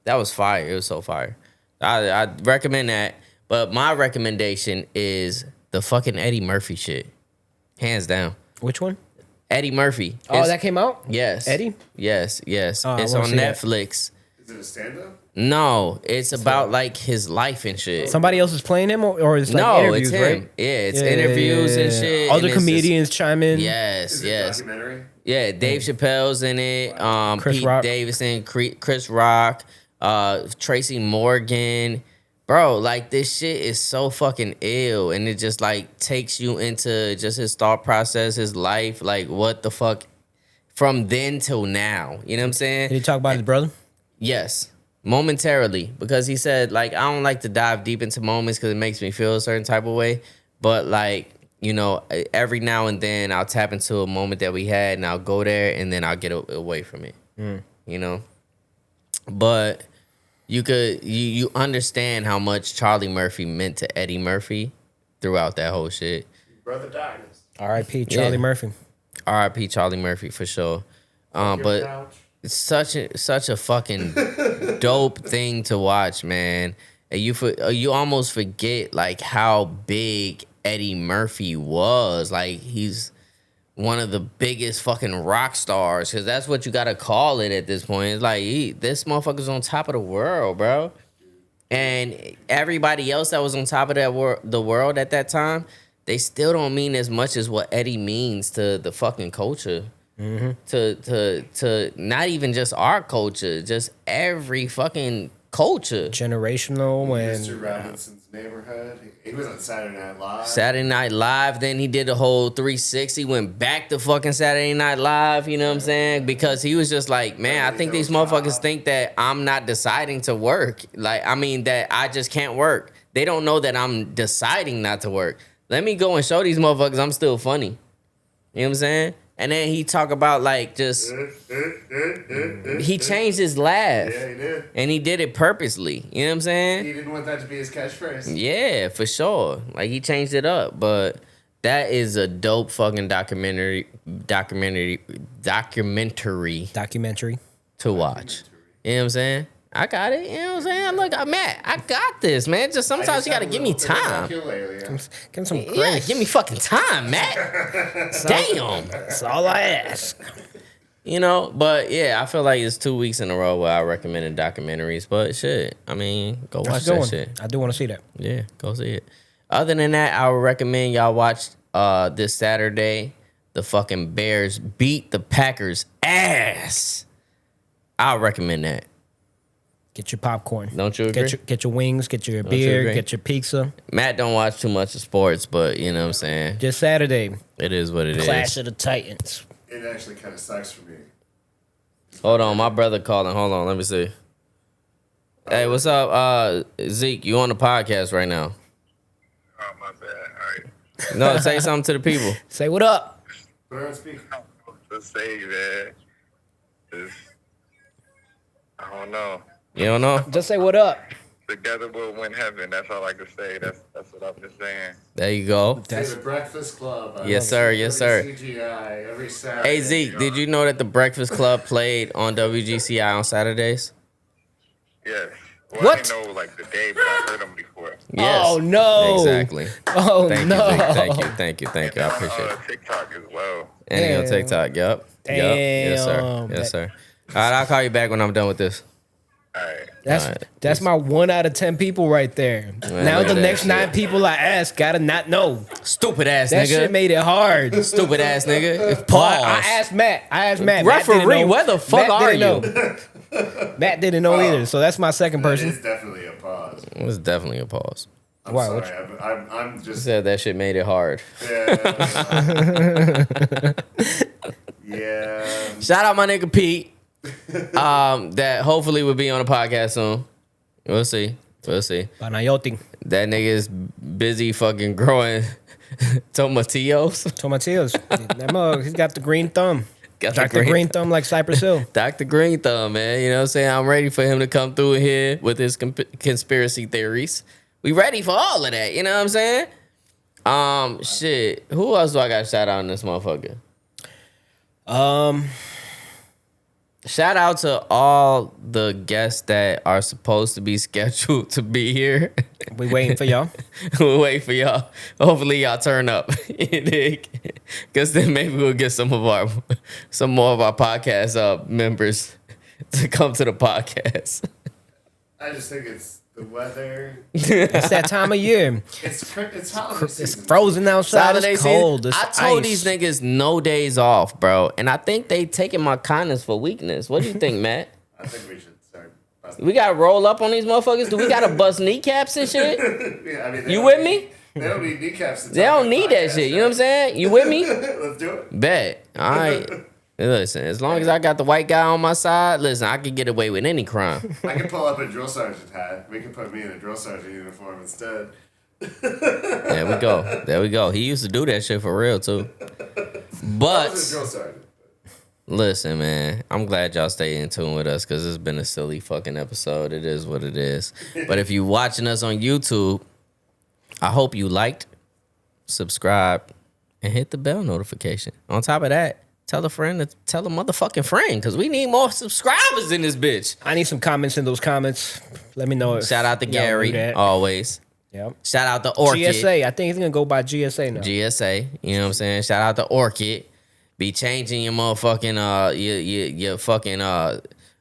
That was fire. It was so fire. I recommend that. But my recommendation is the fucking Eddie Murphy shit. Hands down. Which one? Eddie Murphy. Oh, It's- that came out. Yes. Eddie? Yes, yes. Oh, I It's wanna on see that. Netflix. Is it a stand-up? No, it's about like his life and shit. Somebody else is playing him, or it's like No, interviews, it's him. right? Yeah, it's interviews and shit. Other and it's just- comedians chime in. Yes, Is it a yes. documentary? Yeah, Dave Chappelle's in it. Chris Pete Rock. Davidson, Chris Rock, Tracy Morgan. Bro, like this shit is so fucking ill, and it just like takes you into just his thought process, his life, like what the fuck from then till now. You know what I'm saying? Did he talk about his brother? Yes, momentarily, because he said like I don't like to dive deep into moments because it makes me feel a certain type of way, but like you know every now and then I'll tap into a moment that we had and I'll go there and then I'll get away from it. You know, but you understand how much Charlie Murphy meant to Eddie Murphy throughout that whole shit. Brother died. R.I.P. Charlie Yeah. Murphy. R.I.P. Charlie Murphy for sure. But it's such a fucking dope thing to watch, man. And you almost forget like how big Eddie Murphy was. Like he's one of the biggest fucking rock stars, because that's what you gotta call it at this point. It's like this motherfucker's on top of the world, bro. And everybody else that was on top of the world at that time, they still don't mean as much as what Eddie means to the fucking culture. To not even just our culture, just every fucking culture. Generational Mr. and Robinson's Neighborhood. He was on Saturday Night Live. Saturday Night Live, then he did the whole 360, went back to fucking Saturday Night Live, you know what I'm saying? Because he was just like, man, I think these motherfuckers think that I'm not deciding to work. Like, I mean, that I just can't work. They don't know that I'm deciding not to work. Let me go and show these motherfuckers I'm still funny. You know what I'm saying? And then he talk about like just, he changed his laugh. Yeah, he did. And he did it purposely. You know what I'm saying? He didn't want that to be his catchphrase. Yeah, for sure. Like he changed it up, but that is a dope fucking documentary to watch. You know what I'm saying? I got it. You know what I'm saying? Look, Matt, I got this, man. Just sometimes you gotta give me time. give him some grace. Yeah, give me fucking time, Matt. Damn. That's all I ask. You know, but yeah, I feel like it's 2 weeks in a row where I recommended documentaries. But shit, I mean, go watch That's a good that one. shit. I do want to see that. Yeah, go see it. Other than that, I would recommend y'all watch this Saturday the fucking Bears beat the Packers ass. I'll recommend that. Get your popcorn. Don't you agree? Get your wings. Get your you beer. agree? Get your pizza. Matt don't watch too much of sports, but you know what I'm saying? Just Saturday. It is what it is. Clash of the Titans. It actually kind of sucks for me. Hold on, my brother calling. Hold on, let me see. Hey, what's up? Zeke, you on the podcast right now. Oh, my bad. All right. No, say something to the people. Say what up. Put her on speaker. Just say, man. Just, I don't know. You don't know? Just say what up. Together we'll win heaven. That's all I can say. That's what I'm just saying. There you go. Say the Breakfast Club. Yes, sir. Yes, sir. CGI every Saturday. Hey, Zeke, did you know that the Breakfast Club played on WGCI on Saturdays? Yes. Well, What? I didn't know, like, the day, but I heard them before. Yes. Oh, no. Exactly. Oh, Thank no. you, Zeke. Thank you. I appreciate it. TikTok as well. And he on Damn. TikTok. Yep. Yes, sir. Damn. Yes, sir. All right, I'll call you back when I'm done with this. All right. That's my 1 out of 10 people right there. Now look the at next that 9 shit. people I ask gotta not know. Stupid ass That nigga. shit made it hard. Stupid ass nigga. Well, I Pause. asked Matt. Matt Referee, didn't know. where the fuck Matt are didn't you? know. Matt didn't know either, so that's my second That person. is definitely a pause. It was definitely a pause. I'm Why, sorry. what I'm He just. said that shit made it hard. Yeah. Shout out my nigga Pete. That hopefully will be on the podcast soon. We'll see. Panayoting. That nigga is busy fucking growing tomatillos. Tomatillos. That mug, he's got the green thumb. Got the Dr. Green Thumb like Cypress Hill. Dr. Green Thumb, man. You know what I'm saying? I'm ready for him to come through here with his conspiracy theories. We ready for all of that. You know what I'm saying? Shit. Who else do I got to shout out in this motherfucker? Shout out to all the guests that are supposed to be scheduled to be here. We waiting for y'all. We'll wait for y'all. Hopefully y'all turn up. Because then maybe we'll get some more of our podcast members to come to the podcast. I just think it's the weather. It's that time of year. It's holiday It's season. frozen outside. Holiday It's season. cold. It's I told ice. these niggas no days off, bro. And I think they taking my kindness for weakness. What do you think, Matt? I think we should start. busting- We gotta roll up on these motherfuckers? Do we gotta bust kneecaps and shit? Yeah, I mean, they You don't with need- me? They don't need kneecaps. to They talk don't about need that podcasts, shit. You know what I'm saying? You with me? Let's do it. Bet. All right. Listen, as long as I got the white guy on my side, listen, I can get away with any crime. I can pull up a drill sergeant hat. We can put me in a drill sergeant uniform instead. There we go. He used to do that shit for real too. I was a But drill sergeant. listen, man, I'm glad y'all stay in tune with us because it's been a silly fucking episode. It is what it is. But if you're watching us on YouTube, I hope you liked, subscribe, and hit the bell notification. On top of that, tell a friend to tell a motherfucking friend because we need more subscribers in this bitch. I need some comments in those comments. Let me know. If Shout out to y'all do Gary, that. always. Yep. Shout out to Orchid. GSA. I think he's gonna go by GSA now. GSA, you know what I'm saying? Shout out to Orchid. Be changing your motherfucking your fucking I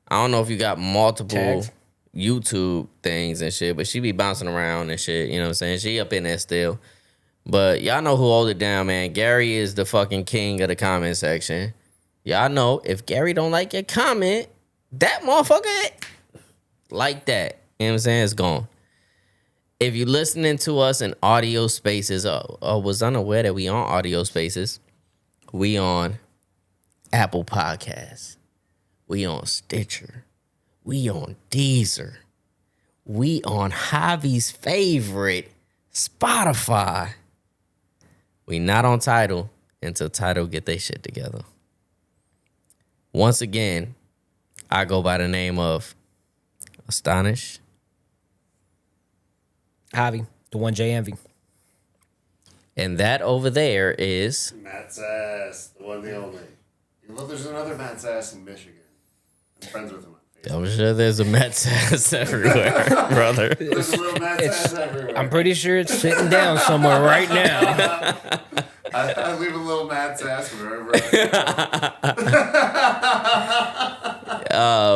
don't know if you got multiple Tags. YouTube things and shit, but she be bouncing around and shit, you know what I'm saying? She up in there still. But y'all know who hold it down, man. Gary is the fucking king of the comment section. Y'all know if Gary don't like your comment, that motherfucker like that. You know what I'm saying? It's gone. If you're listening to us in audio spaces, or was unaware that we on audio spaces, we on Apple Podcasts, we on Stitcher, we on Deezer, we on Javy's favorite, Spotify. We not on Tidal until Tidal get their shit together. Once again, I go by the name of Astonish. Javi, the one J Envy. And that over there is Matt's ass, the one, the only. Well, there's another Matt's ass in Michigan. I'm friends with him on Facebook. I'm sure there's a Mets ass everywhere, brother. There's a little Matt's ass everywhere. I'm pretty sure it's sitting down somewhere right now. I leave a little Matt's ass wherever I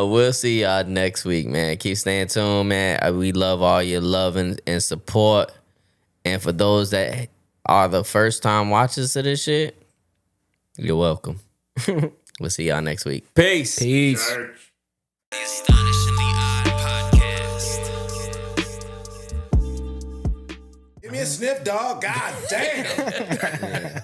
We'll see y'all next week, man. Keep staying tuned, man. We love all your love and support. And for those that are the first time watchers of this shit, you're welcome. We'll see y'all next week. Peace. Peace. Church. The Astonishingly Odd Podcast. sniff, dog. God damn.